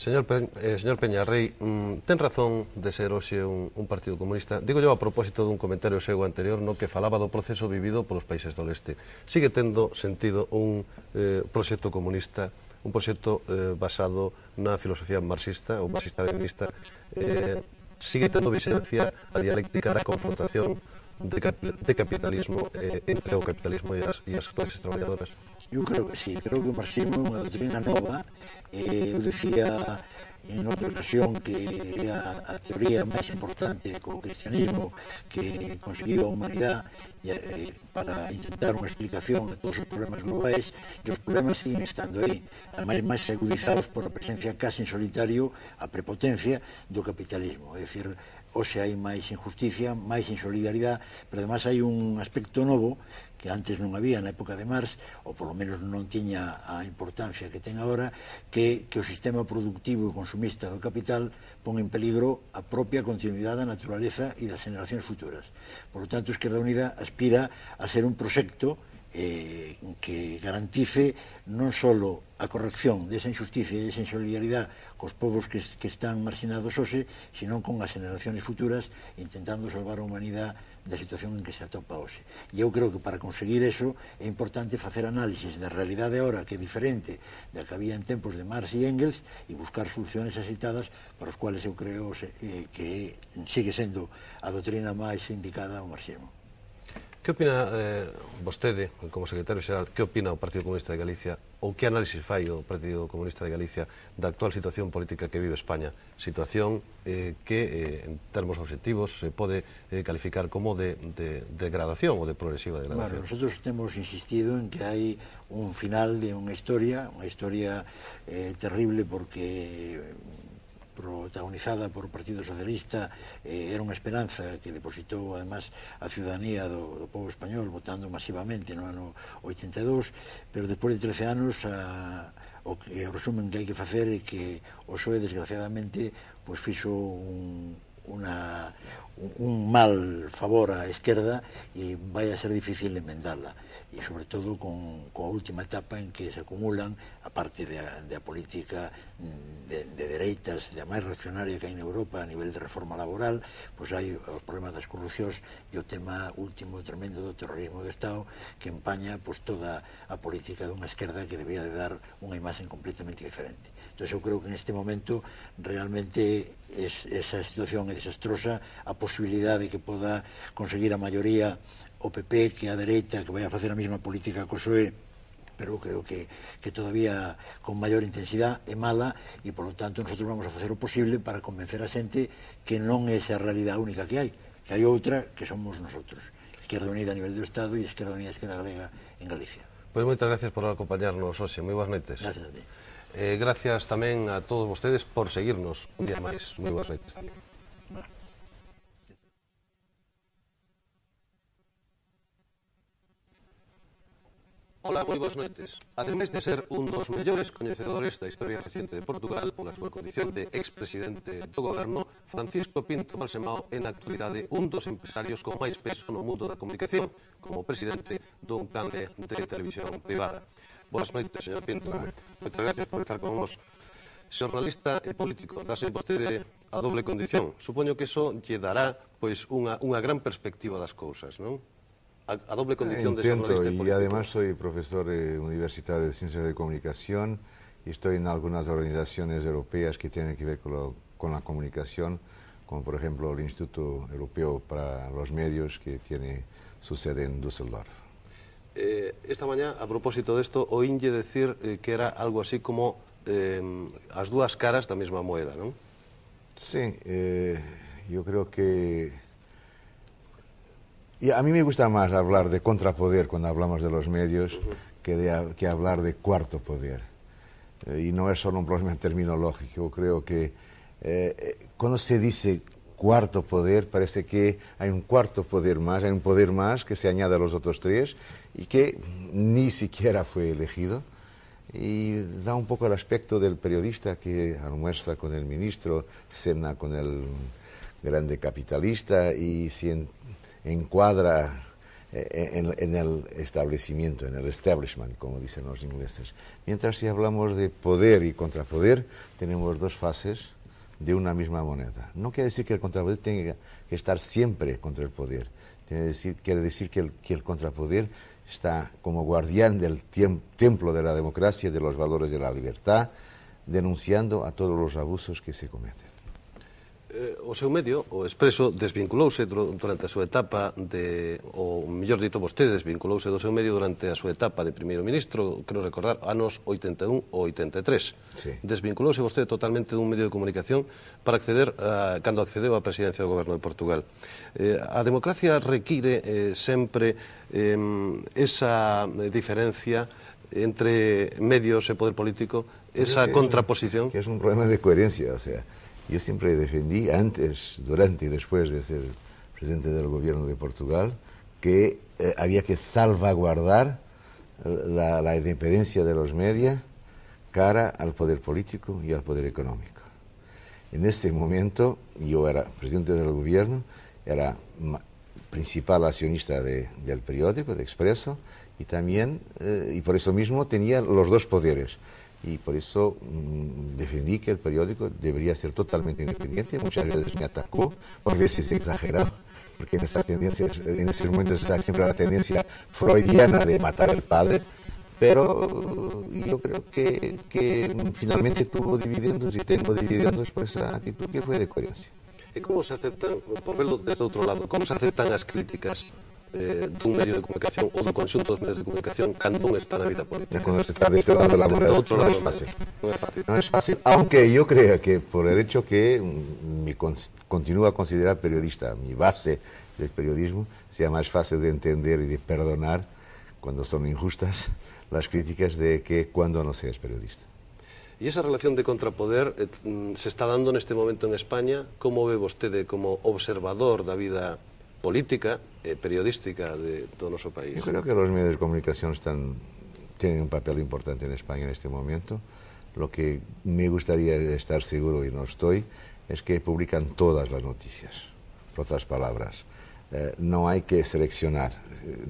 Señor Peñarrei, ten razón de ser hoxe un partido comunista? Digo yo a propósito dun comentario seu anterior no que falaba do proceso vivido polos países do leste. Sigue tendo sentido un proxecto comunista, un proxecto basado na filosofía marxista ou marxista-leninista? Sigue tendo vixencia a dialéctica da confrontación de capitalismo entre o capitalismo e as clases traballadoras? Eu creo que sí, creo que o marxismo é unha doutrina nova. Eu dicía en outra ocasión que é a teoría máis importante co cristianismo que conseguiu a humanidade para intentar unha explicación de todos os problemas globais, e os problemas siguen estando aí, ademais máis agudizados por a presencia casi en solitario, a prepotencia do capitalismo. É dicir, hoxe hai máis injusticia, máis insolidaridade, pero además hai un aspecto novo que antes non había na época de Marx, ou polo menos non tiña a importancia que ten agora, que o sistema productivo e consumista do capital pon en peligro a propia continuidade da naturaleza e das generacións futuras. Por lo tanto, Esquerda Unida aspira a ser un proxecto que garantice non só a corrección desa injusticia e desa insolidaridade cos povos que están marginados hoxe, sino con as generacións futuras, intentando salvar a humanidade da situación en que se atopa hoxe. E eu creo que para conseguir eso é importante facer análisis da realidade ahora, que é diferente da que había en tempos de Marx e Engels, e buscar soluciones axeitadas para os cuales eu creo que sigue sendo a doutrina máis indicada ao marxismo. Que opina vostede, como secretario xeral, que opina o Partido Comunista de Galicia, ou que análisis fai o Partido Comunista de Galicia da actual situación política que vive España? Situación que, en termos objetivos, se pode calificar como de degradación ou de progresiva degradación. Bueno, nosotros temos insistido en que hai un final de unha historia terrible, porque protagonizada por o Partido Socialista, era unha esperanza que depositou además a ciudadanía do povo español votando masivamente no ano 82, pero despois de 13 anos o resumen que hai que facer é que o PSOE desgraciadamente fixo un mal favor á esquerda e vai a ser difícil emendala, e sobre todo coa última etapa en que se acumulan, a parte da política de dereitas, da máis reaccionaria que hai na Europa a nivel de reforma laboral, pois hai os problemas das corrupcións e o tema último tremendo do terrorismo de Estado, que empaña toda a política dunha esquerda que debía de dar unha imaxen completamente diferente. Entón, eu creo que en este momento realmente esa situación é desastrosa. A posibilidade de que poda conseguir a maioría o PP, que a dereita, que vai a facer a mesma política co PSOE, pero creo que todavía con maior intensidade é mala, e por lo tanto nosotros vamos a facer o posible para convencer a xente que non é esa realidade única que hai outra, que somos nosotros, Esquerda Unida a nivel do Estado e Esquerda Unida Esquerda Galega en Galicia. Pois moitas gracias por acompañarnos hoxe, moi boas noites. Gracias a ti. Gracias tamén a todos vostedes por seguirnos un día máis, moi boas noites tamén. Ola, moi boas noites. Ademais de ser un dos mellores coñecedores da historia reciente de Portugal pola súa condición de expresidente do goberno, Francisco Pinto Balsemao é na actualidade un dos empresarios con máis peso no mundo da comunicación, como presidente dun canle de televisión privada. Boas noites, señor Pinto. Moitas gracias por estar con nós. Xornalista e político, dase vostede a doble condición. Supoño que eso lle dará pois unha gran perspectiva das cousas, non? A doble condición de xornalista e político. Y además soy profesor universitario de Ciencias de Comunicación y estoy en algunas organizaciones europeas que tienen que ver con la comunicación, como por ejemplo el Instituto Europeo para los Medios, que tiene su sede en Düsseldorf. Esta mañá, a propósito desto, oínlle decir que era algo así como as dúas caras da mesma moeda, ¿non? Sí, yo creo que... Y a mí me gusta más hablar de contrapoder cuando hablamos de los medios que hablar de cuarto poder. Y no es solo un problema terminológico. Creo que cuando se dice cuarto poder, parece que hay un cuarto poder más, hay un poder más que se añade a los otros tres y que ni siquiera fue elegido. Y da un poco el aspecto del periodista que almuerza con el ministro, cena con el grande capitalista y se encuadra en el establecimiento, en el establishment, como dicen los ingleses. Mientras si hablamos de poder y contrapoder, tenemos dos fases de una misma moneda. No quiere decir que el contrapoder tenga que estar siempre contra el poder. Quiere decir que el contrapoder está como guardián del templo de la democracia y de los valores de la libertad, denunciando a todos los abusos que se cometen. O seu medio, o Expreso, desvinculouse durante a súa etapa ou mellor dito, vostede desvinculouse do seu medio durante a súa etapa de primeiro ministro, creo recordar, anos 81 ou 83. Sí. Desvinculouse vostede totalmente dun medio de comunicación para acceder, cando accedeu á presidencia do Goberno de Portugal. A democracia require sempre esa diferencia entre medios e poder político, esa contraposición. Que es un problema de coherencia, o sea, yo siempre defendí, antes, durante y después de ser presidente del gobierno de Portugal, que había que salvaguardar la independencia de los medios cara al poder político y al poder económico. En ese momento, yo era presidente del gobierno, era principal accionista del periódico, de Expreso, y también, y por eso mismo tenía los dos poderes. Y por eso defendí que el periódico debería ser totalmente independiente. Muchas veces me atacó, por veces exagerado, porque en ese momento está siempre la tendencia freudiana de matar al padre, pero yo creo que finalmente tuvo dividendos y tengo dividendos por esa actitud que fue de coherencia. E como se aceptan, por verlo desde outro lado, como se aceptan as críticas dun medio de comunicación ou do conxunto dos medios de comunicación cando un está na vida política? Cuando se está de este lado de la moneda, no es fácil. No es fácil, aunque yo creo que por el hecho que me continúo a considerar periodista, mi base del periodismo, sea más fácil de entender y de perdonar cuando son injustas las críticas de que cuando no seas periodista. E esa relación de contrapoder se está dando neste momento en España. Como ve vostede como observador da vida política e periodística do noso país? Yo creo que los medios de comunicación tienen un papel importante en España en este momento. Lo que me gustaría estar seguro, y no estoy, es que publican todas las noticias. Por otras palabras, no hay que seleccionar.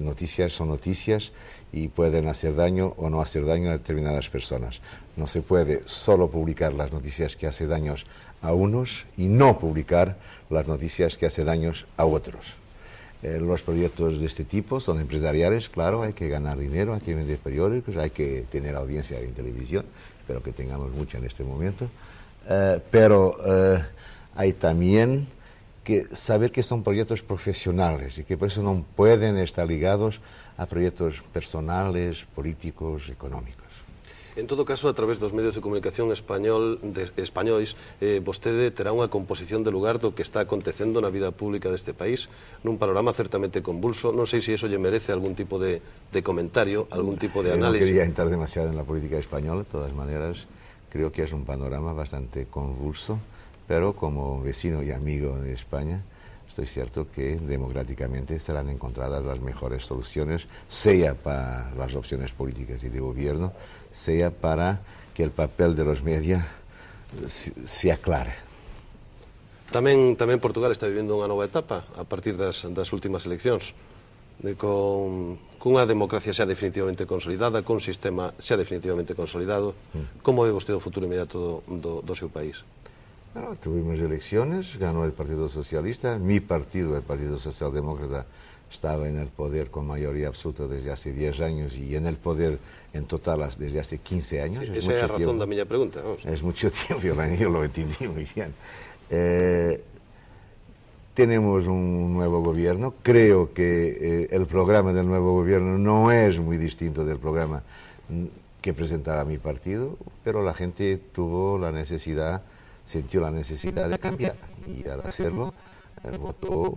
Noticias son noticias y pueden hacer daño o no hacer daño a determinadas personas. No se puede solo publicar las noticias que hacen daños a unos y no publicar las noticias que hacen daños a otros. Los proyectos de este tipo son empresariales, claro, hay que ganar dinero, hay que vender periódicos, hay que tener audiencia en televisión, espero que tengamos mucha en este momento, pero hay también que saber que son proyectos profesionales y que por eso no pueden estar ligados a proyectos personales, políticos, económicos. En todo caso, a través dos medios de comunicación españois, vostede terá unha composición de lugar do que está acontecendo na vida pública deste país, nun panorama certamente convulso. Non sei se iso lle merece algún tipo de comentario, algún tipo de análisis. No quería entrar demasiado en la política española, de todas maneras, creo que es un panorama bastante convulso, pero como vecino y amigo de España, estoy cierto que democráticamente serán encontradas las mejores soluciones, sea para las opciones políticas y de gobierno, sea para que el papel de los medios se aclare. Tamén Portugal está vivendo unha nova etapa a partir das últimas eleccións, cunha democracia xa definitivamente consolidada, cun sistema xa definitivamente consolidado. Como ve vostede o futuro inmediato do seu país? Bueno, tuvimos elecciones, ganó el Partido Socialista, mi partido, el Partido Socialdemócrata, estaba en el poder con mayoría absoluta desde hace 10 años y en el poder en total desde hace 15 años. Sí, esa é a razón da miña pregunta. Vamos. Es mucho tiempo, yo lo entendí muy bien. Tenemos un nuevo gobierno, creo que el programa del nuevo gobierno no es muy distinto del programa que presentaba mi partido, pero la gente sintió la necesidad de cambiar y al hacerlo votó,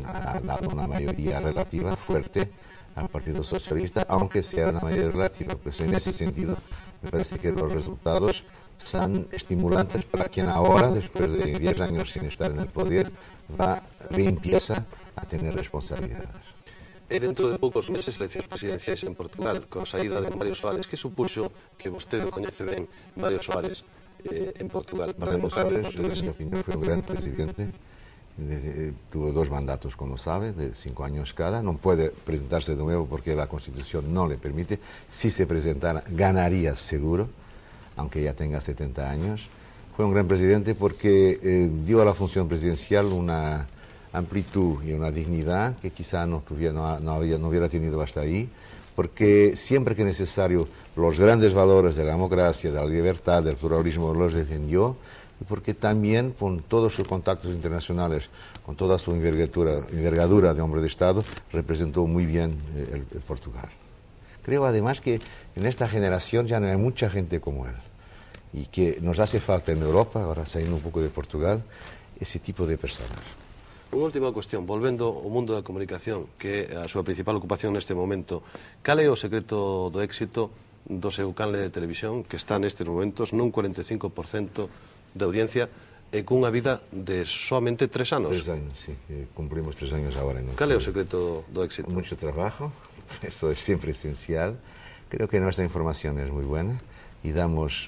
ha dado una mayoría relativa fuerte al Partido Socialista, aunque sea una mayoría relativa. Pues en ese sentido me parece que los resultados son estimulantes para quien ahora, después de 10 años sin estar en el poder, reempieza a tener responsabilidades. Dentro de poucos meses eleccións presidenciais en Portugal, coa saída de Mario Soares, que supuxo que vostede coñece ben Mario Soares en Portugal. Mario Soares, en mi opinión, fue un gran presidente. Tuvo 2 mandatos, como sabe, de 5 años cada. No puede presentarse de nuevo porque la Constitución no le permite. Si se presentara, ganaría seguro, aunque ya tenga 70 años. Fue un gran presidente porque dio a la función presidencial una amplitud y una dignidad que quizá no hubiera tenido hasta ahí, porque siempre que necesario los grandes valores de la democracia, de la libertad, del pluralismo los defendió, y porque también con todos sus contactos internacionales, con toda su envergadura de hombre de Estado, representó muy bien el Portugal. Creo además que en esta generación ya no hay mucha gente como él, y que nos hace falta en Europa, ahora saliendo un pouco de Portugal, ese tipo de personas. Unha última cuestión, volvendo ao mundo da comunicación, que é a súa principal ocupación neste momento, cal é o secreto do éxito do seu canle de televisión, que está nestes momentos nun 45% de audiencia e cunha vida de somente 3 anos? 3 años, sí, cumplimos 3 años ahora. Cal é o secreto do éxito? Mucho trabajo, eso es siempre esencial. Creo que nuestra información es muy buena y damos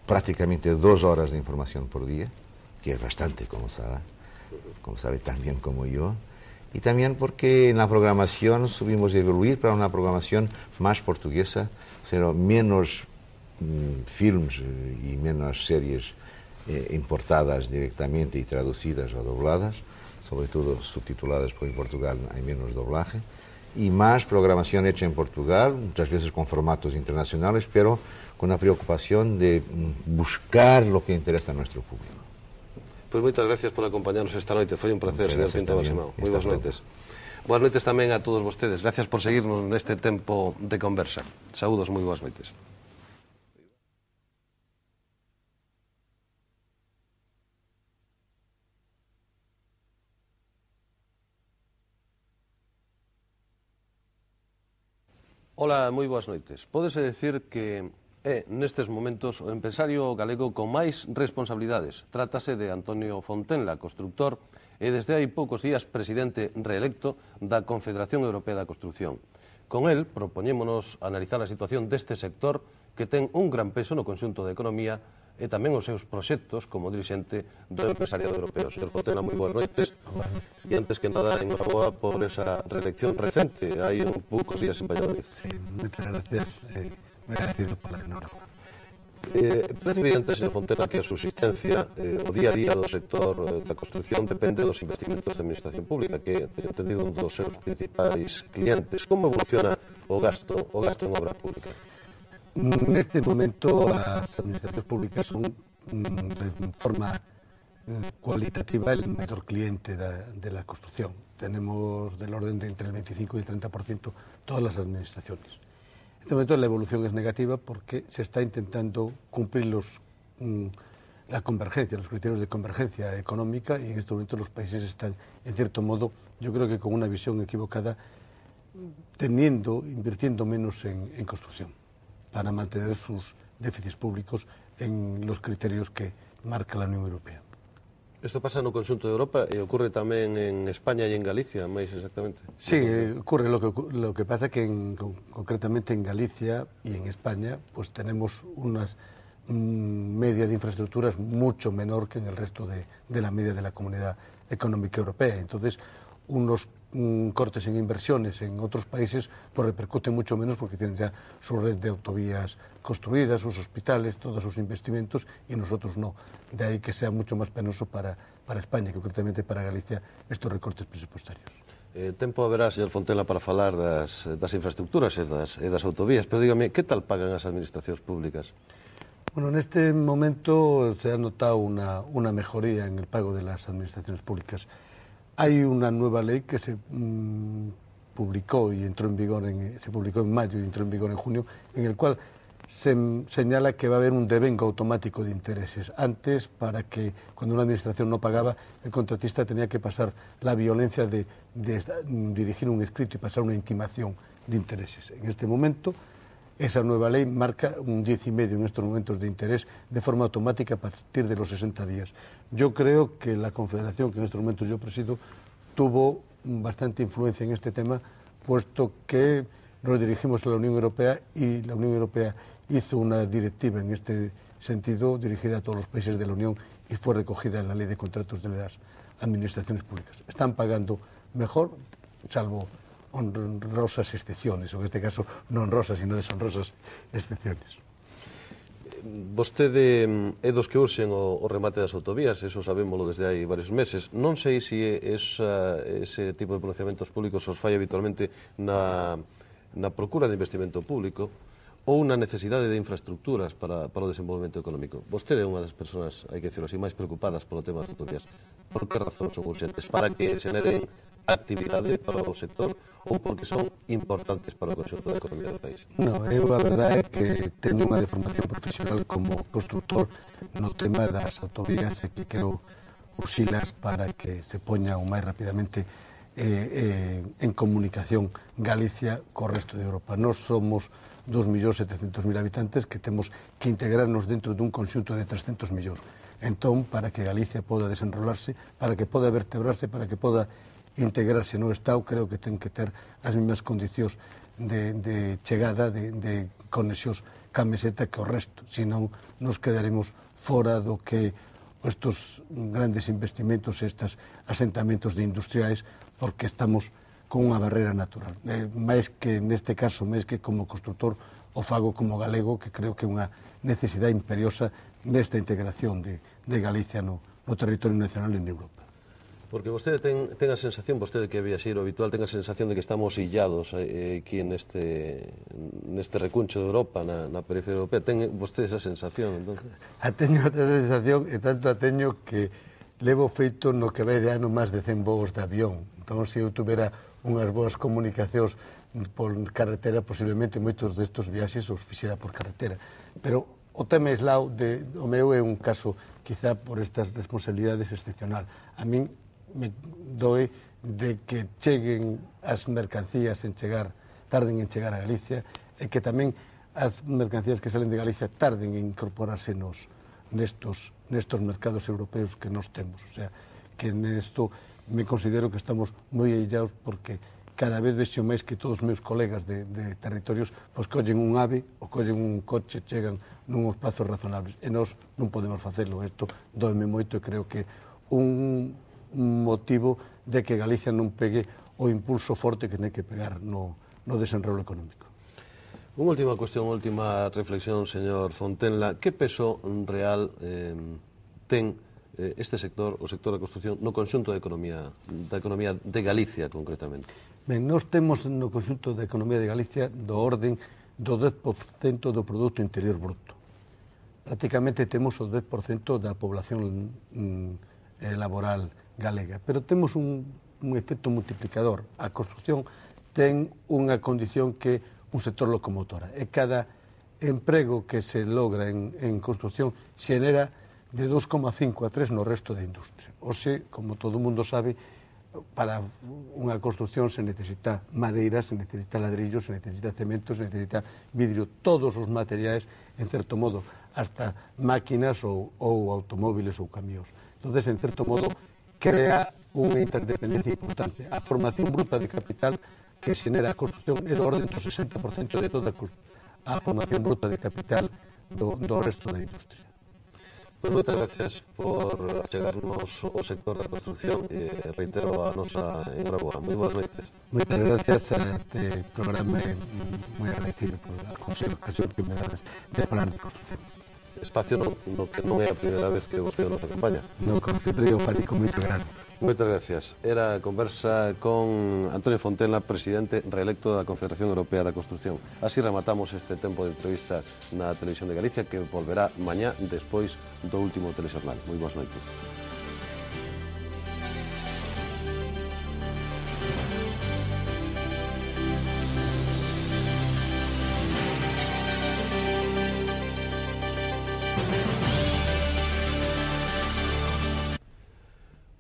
prácticamente 2 horas de información por día, que es bastante, como sabe tan bien como yo. Y también porque en la programación subimos a evoluir para una programación más portuguesa, o sea, menos films y menos series importadas directamente y traducidas o dobladas, sobre todo subtituladas, porque en Portugal hay menos doblaje, y más programación hecha en Portugal, muchas veces con formatos internacionales, pero con la preocupación de buscar lo que interesa a nuestro público. Pois moitas gracias por acompañarnos esta noite, foi un placer, señor Pinto Balsemao. Moi boas noites. Boas noites tamén a todos vostedes, gracias por seguirnos neste tempo de conversa. Saúdos, moi boas noites. Ola, moi boas noites. Pódese decir que é, nestes momentos, o empresario galego con máis responsabilidades. Trátase de Antonio Fontenla, constructor, e desde hai poucos días presidente reelecto da Confederación Europea da Construcción. Con el propoñémonos analizar a situación deste sector que ten un gran peso no conxunto da economía e tamén os seus proxectos como dirixente do empresariado europeo. Señor Fontenla, moi boas noites. E antes que nada, enhoraboa por esa reelección recente, hai un poucos días en Valladolid. Sí, moitas gracias. Moi agradecido pola enhoraboa. Parece evidente, señor Fontenla, que a subsistencia, o día a día do sector da construcción depende dos investimentos da administración pública, que ten entendido un dos seus principais clientes. Como evoluciona o gasto en obra pública? Neste momento, as administracións públicas son, de forma cualitativa, el maior cliente de la construcción. Tenemos del orden de entre el 25 y el 30% todas las administraciones. En este momento la evolución es negativa porque se está intentando cumplir la convergencia, los criterios de convergencia económica, y en este momento los países están, en cierto modo, yo creo que con una visión equivocada, invirtiendo menos en construcción, para mantener sus déficits públicos en los criterios que marca la Unión Europea. Isto pasa no conxunto de Europa e ocurre tamén en España e en Galicia, máis exactamente. Sí, ocurre. Lo que pasa que concretamente en Galicia y en España pues tenemos unas media de infraestructuras mucho menor que en el resto de la media de la Comunidad Económica Europea. Entonces, unos cortes en inversiones en otros países pues repercuten mucho menos porque tienen ya su red de autovías construidas, sus hospitales, todos sus investimentos, y nosotros no. De ahí que sea mucho más penoso para España, que concretamente para Galicia, estos recortes presupuestarios. Tempo haberá, señor Fontela, para falar das infraestructuras e das autovías, pero dígame, que tal pagan as administracións públicas? Bueno, en este momento se ha notado una mejoría en el pago de las administraciones públicas. Hay una nueva ley que se publicó y entró en vigor se publicó en mayo y entró en vigor en junio, en el cual se señala que va a haber un devengo automático de intereses. Antes, para que cuando una administración no pagaba, el contratista tenía que pasar la violencia de dirigir un escrito y pasar una intimación de intereses. En este momento, esa nueva ley marca un 10,5 en estos momentos de interés de forma automática a partir de los 60 días. Yo creo que la Confederación, que en estos momentos yo presido, tuvo bastante influencia en este tema, puesto que nos dirigimos a la Unión Europea y la Unión Europea hizo una directiva en este sentido dirigida a todos los países de la Unión y fue recogida en la Ley de Contratos de las Administraciones Públicas. Están pagando mejor, salvo honrosas excepciones, o en este caso non honrosas, sino deshonrosas excepciones. Vostede é dos que urxen o remate das autovías, eso sabémolo desde hai varios meses. Non sei se ese tipo de pronunciamentos públicos os fai habitualmente na procura de investimento público ou na necesidade de infraestructuras para o desenvolvemento económico. Vostede é unha das persoas, hai que decirlo así, máis preocupadas polo tema das autovías. Por que razón son urxentes? Para que xeneren actividade para o sector ou porque son importantes para o conxunto da economía do país? No, eu a verdade é que teño unha deformación profesional como constructor no tema das autovías e que quero urxilas para que se poña o máis rapidamente en comunicación Galicia co resto de Europa. Nós somos 2.700.000 habitantes que temos que integrarnos dentro dun conxunto de 300 millóns. Entón, para que Galicia poda desenrolarse, para que poda vertebrarse, para que poda integrarse no Estado, creo que ten que ter as mesmas condicións de chegada, de conexións ca meseta que o resto, senón nos quedaremos fora do que estes grandes investimentos, estes asentamentos de industriais, porque estamos con unha barrera natural. Mais que neste caso, máis que como constructor, o fago como galego, que creo que é unha necesidade imperiosa nesta integración de Galicia no territorio nacional en Europa. Porque vostede ten a sensación, vostede que é viaxeiro habitual, ten a sensación de que estamos illados aquí neste recuncho de Europa, na periferia europea. Ten vostede esa sensación, entonces? Teño outra sensación, e tanto a teño que levo feito no que vai de ano máis de 100 voos de avión. Entón, se eu tuvera unhas boas comunicacións por carretera, posiblemente moitos destes viaxes os fixera por carretera. Pero o tema aislado o meu é un caso, quizá por estas responsabilidades excepcional. A min me doe de que cheguen as mercancías tarden en chegar a Galicia, e que tamén as mercancías que salen de Galicia tarden en incorporarse nestos mercados europeos que nós temos. O sea, que nesto me considero que estamos moi aillados, porque cada vez vexo máis que todos os meus colegas de territorios pois collen un ave ou collen un coche, chegan nuns plazos razonables, e nós non podemos facelo. Isto doeme moito e creo que un motivo de que Galicia non pegue o impulso forte que ten que pegar no desenrolo económico. Unha última cuestión, unha última reflexión, señor Fontenla. Que peso real ten este sector, o sector da construción, no conxunto da economía de Galicia, concretamente? Ben, nós temos no conxunto da economía de Galicia do orden do 10% do Produto Interior Bruto. Prácticamente temos o 10% da población laboral galega, pero temos un efecto multiplicador. A construción ten unha condición que un sector locomotora, e cada emprego que se logra en construción xenera de 2,5 a 3 no resto da industria. Oxe, como todo mundo sabe, para unha construción se necesita madeira, se necesita ladrillo, se necesita cemento, se necesita vidrio, todos os materiais, en certo modo, hasta máquinas ou automóviles ou camións. Entón, en certo modo, crea unha interdependencia importante. A formación bruta de capital que xenera a construción é do orden do 60% de toda a formación bruta de capital do resto da industria. Pois moitas gracias por achegarnos ao sector da construcción e reitero a nosa enhoraboa. Moi boas noites. Moitas gracias a este programa e moi agradecido por a ocasión que me dades de falar de construcción. Espacio no que non é a primeira vez que vostede nos acompaña. No, como sempre, eu falei con moito grado. Moitas gracias. Era a conversa con Antonio Fontela, presidente reelecto da Confederación Europea da Construcción. Así rematamos este tempo de entrevista na Televisión de Galicia, que volverá mañá despois do último telexornal. Moi boas noites.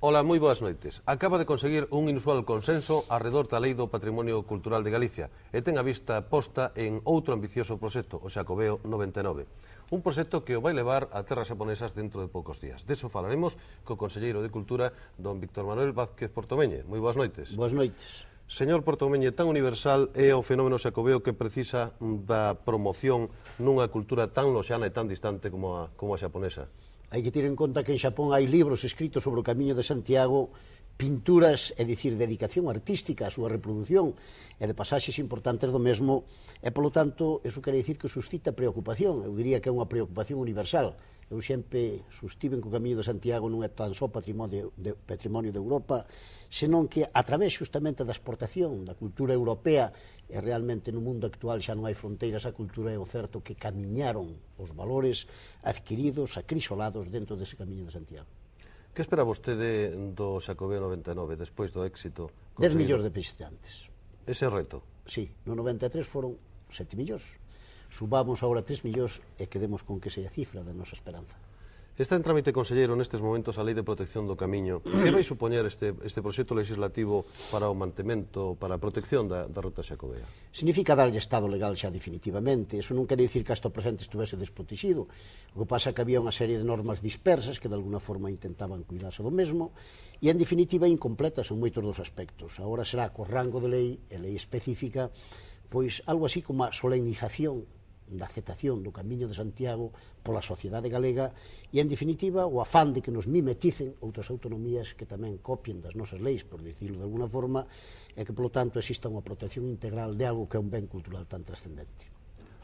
Ola, moi boas noites. Acaba de conseguir un inusual consenso arredor da Lei do Patrimonio Cultural de Galicia e ten a vista posta en outro ambicioso proxecto, o Xacobeo 99. Un proxecto que o vai levar a terras xaponesas dentro de poucos días. Deso falaremos co conselleiro de Cultura, don Víctor Manuel Vázquez Portomeñe. Moi boas noites. Boas noites. Señor Portomeñe, tan universal é o fenómeno xacobeo que precisa da promoción nunha cultura tan loxana e tan distante como a xaponesa. Hai que ter en conta que en Xapón hai libros escritos sobre o Camiño de Santiago, pinturas, é dicir, dedicación artística a súa reproducción e de pasaxes importantes do mesmo, e, polo tanto, eso quere dicir que suscita preocupación. Eu diría que é unha preocupación universal. Eu sempre sustiven que o Camiño de Santiago non é tan só patrimonio de Europa, senón que a través justamente da exportación da cultura europea, e realmente no mundo actual xa non hai fronteiras, a cultura é o certo que camiñaron os valores adquiridos, acrisolados dentro dese Camiño de Santiago. Que espera vostede do Xacobeo 99 despois do éxito? 10 millóns de visitantes. Ese reto? Sí, no 93 foron 7 millóns. Subamos agora 3 millóns e quedemos con que sea a cifra da nosa esperanza. Está en trámite, conselleiro, nestes momentos a Lei de Protección do Camiño. Que vai supoñer este proxecto legislativo para o mantemento, para a protección da ruta xacobea? Significa darlle estado legal xa definitivamente. Eso non quere dicir que hasta o presente estuvese desprotegido. O que pasa é que había unha serie de normas dispersas que de alguna forma intentaban cuidarse do mesmo e, en definitiva, incompletas en moitos dos aspectos. Agora será co rango de lei e lei específica, pois algo así como a solemnización da aceptación do Camiño de Santiago pola sociedade galega e, en definitiva, o afán de que nos mimeticen outras autonomías que tamén copien das nosas leis, por dicirlo de alguna forma, e que, polo tanto, exista unha protección integral de algo que é un ben cultural tan trascendente.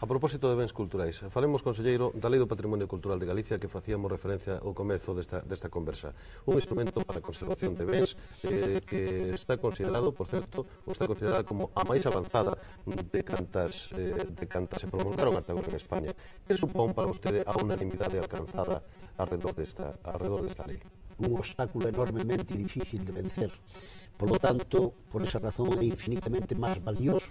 A propósito de bens culturais, falemos, conselleiro, da Lei do Patrimonio Cultural de Galicia que facíamos referencia ao comezo desta conversa. Un instrumento para a conservación de bens que está considerado, por certo, está considerada como a máis avanzada de cantas se promulgaron ata agora en España. Que supón para vostede a unanimidade alcanzada arredor desta lei? Un obstáculo enormemente difícil de vencer. Por lo tanto, por esa razón é infinitamente máis valioso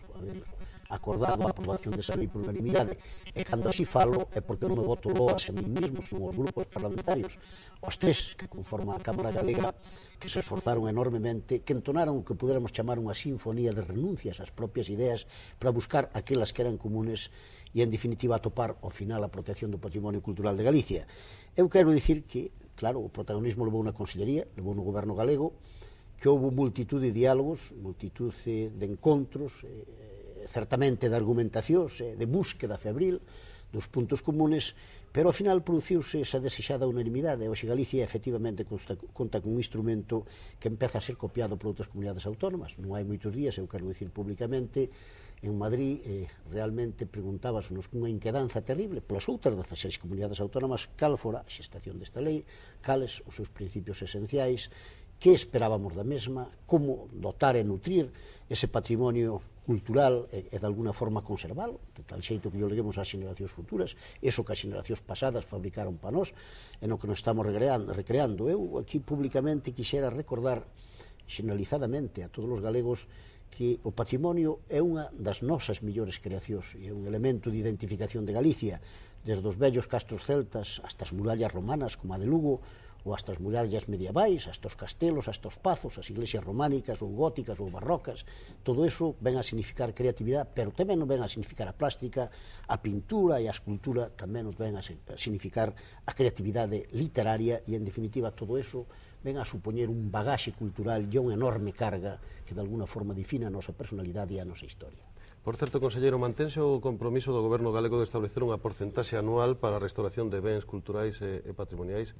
acordado a aprobación desa lei por unanimidade. E cando así falo é porque non me voto loas a mí mesmo, son os grupos parlamentarios, os tres que conforman a Cámara Galega, que se esforzaron enormemente, que entonaron o que puderamos chamar unha sinfonía de renuncias ás propias ideas para buscar aquelas que eran comunes e, en definitiva, atopar ao final a protección do patrimonio cultural de Galicia. Eu quero dicir que, claro, o protagonismo levou na Consellería, levou no Goberno galego, que houve multitud de diálogos, multitud de encontros, certamente de argumentacións, de búsqueda febril dos puntos comunes, pero ao final produciuse esa desexada unanimidade. Hoxe Galicia efectivamente conta con un instrumento que empeza a ser copiado por outras comunidades autónomas. Non hai moitos días, eu quero dicir públicamente, en Madrid realmente preguntábasenos cunha inquedanza terrible polas outras 16 comunidades autónomas cal fora a xestación desta lei, cales os seus principios esenciais, que esperábamos da mesma, como dotar e nutrir ese patrimonio cultural e de alguna forma conservalo, de tal xeito que yo leguemos ás xeneracións futuras, eso que as xeneracións pasadas fabricaron para nós, e no que nos estamos recreando. Eu aquí públicamente quixera recordar xeneralizadamente a todos os galegos que o patrimonio é unha das nosas millores creacións e é un elemento de identificación de Galicia, desde os vellos castros celtas hasta as murallas romanas como a de Lugo, ou hasta as murallas medievais, hasta os castelos, hasta os pazos, as iglesias románicas ou góticas ou barrocas. Todo eso ven a significar creatividade, pero tamén non ven a significar a plástica, a pintura e a escultura tamén nos ven a significar a creatividade literaria e, en definitiva, todo eso ven a supoñer un bagaxe cultural e unha enorme carga que de alguna forma define a nosa personalidade e a nosa historia. Por Por certo, conselleiro, mantense o compromiso do Goberno galego de establecer unha porcentaxe anual para a restauración de bens culturais e patrimoniais?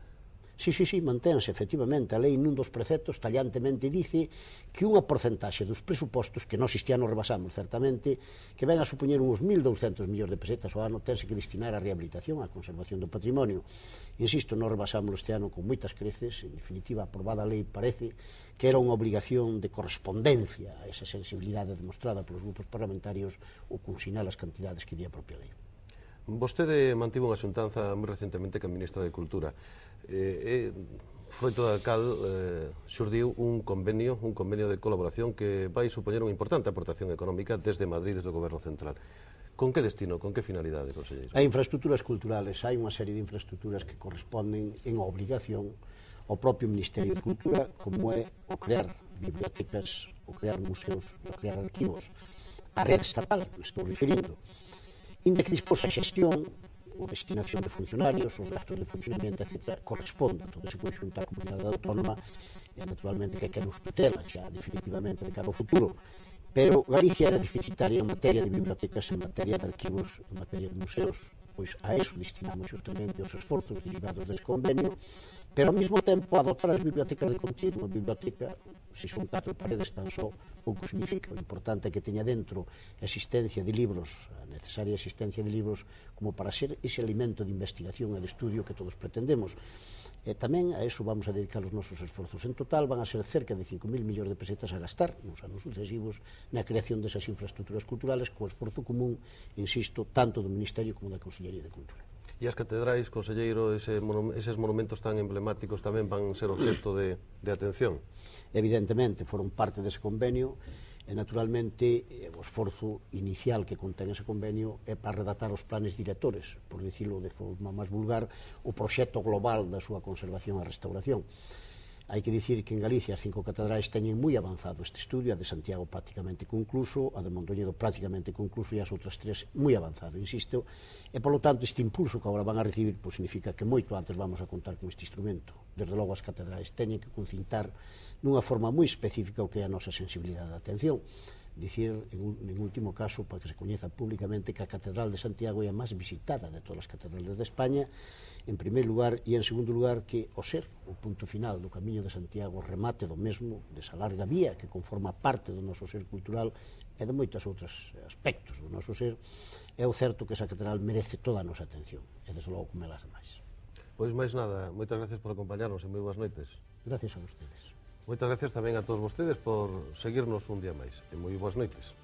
Sí, manténse, efectivamente. A lei nun dos preceptos tallantemente dice que unha porcentaxe dos presupostos, que nós este ano rebasamos, certamente, que ven a supoñer uns 1.200 millóns de pesetas ao ano, tense que destinar á rehabilitación, á conservación do patrimonio. Insisto, nós rebasamos este ano con moitas creces, en definitiva, aprobada a lei parece que era unha obligación de correspondencia a esa sensibilidade demostrada polos grupos parlamentarios ou consignar as cantidades que di a propia lei. Vostede mantivo unha xuntanza moi recentemente que a ministra de Cultura. Froito da cal xurdiu un convenio de colaboración que vai supoñer unha importante aportación económica desde Madrid, desde o Goberno Central. Con que destino, con que finalidade, conselleiro? Hai infraestructuras culturales, hai unha serie de infraestructuras que corresponden en obligación ao propio Ministerio de Cultura, como é o crear bibliotecas, o crear museos, o crear arquivos. A rede estatal, me estou referindo, inda que dispós a xestión ou destinación de funcionarios, os gastos de funcionamento, etc., corresponde a todo ese conxunto á comunidade autónoma e, naturalmente, que nos tutela xa definitivamente de cara ao futuro. Pero Galicia era deficitaria en materia de bibliotecas, en materia de arquivos, en materia de museos, pois a eso destinamos justamente os esforzos derivados desse convenio, pero ao mesmo tempo adoptar as bibliotecas de continuo. A biblioteca, se son 4 paredes tan só, pouco significa. O importante é que teña dentro a existencia de libros, a necesaria existencia de libros como para ser ese alimento de investigación e de estudio que todos pretendemos. E tamén a eso vamos a dedicar os nosos esforzos. En total van a ser cerca de 5.000 millóns de pesetas a gastar nos anos sucesivos na creación desas infraestructuras culturales co esforzo común, insisto, tanto do Ministerio como da Consellería de Cultura. E as catedrais, conselleiro, eses monumentos tan emblemáticos tamén van ser obxecto de atención? Evidentemente, foron parte dese convenio e, naturalmente, o esforzo inicial que contén ese convenio é para redactar os planes directores, por dicilo de forma máis vulgar, o proxecto global da súa conservación e restauración. Hai que dicir que en Galicia as 5 catedrais teñen moi avanzado este estudio, a de Santiago prácticamente concluso, a de Mondoñedo prácticamente concluso e as outras 3 moi avanzado, insisto, e polo tanto este impulso que agora van a recibir pois significa que moito antes vamos a contar con este instrumento. Desde logo as catedrais teñen que concintar nunha forma moi específica o que é a nosa sensibilidade de atención. Dicir, en último caso, para que se coñeza públicamente, que a Catedral de Santiago é a máis visitada de todas as catedrales de España, en primeiro lugar, e en segundo lugar, que o ser o punto final do Camiño de Santiago, remate do mesmo, desa larga vía que conforma parte do noso ser cultural e de moitos outros aspectos do noso ser, é o certo que esa catedral merece toda a nosa atención, e desde logo como elas demais. Pois máis nada, moitas gracias por acompañarnos e moi boas noites. Gracias a vostedes. Moitas gracias tamén a todos vostedes por seguirnos un día máis e moi boas noites.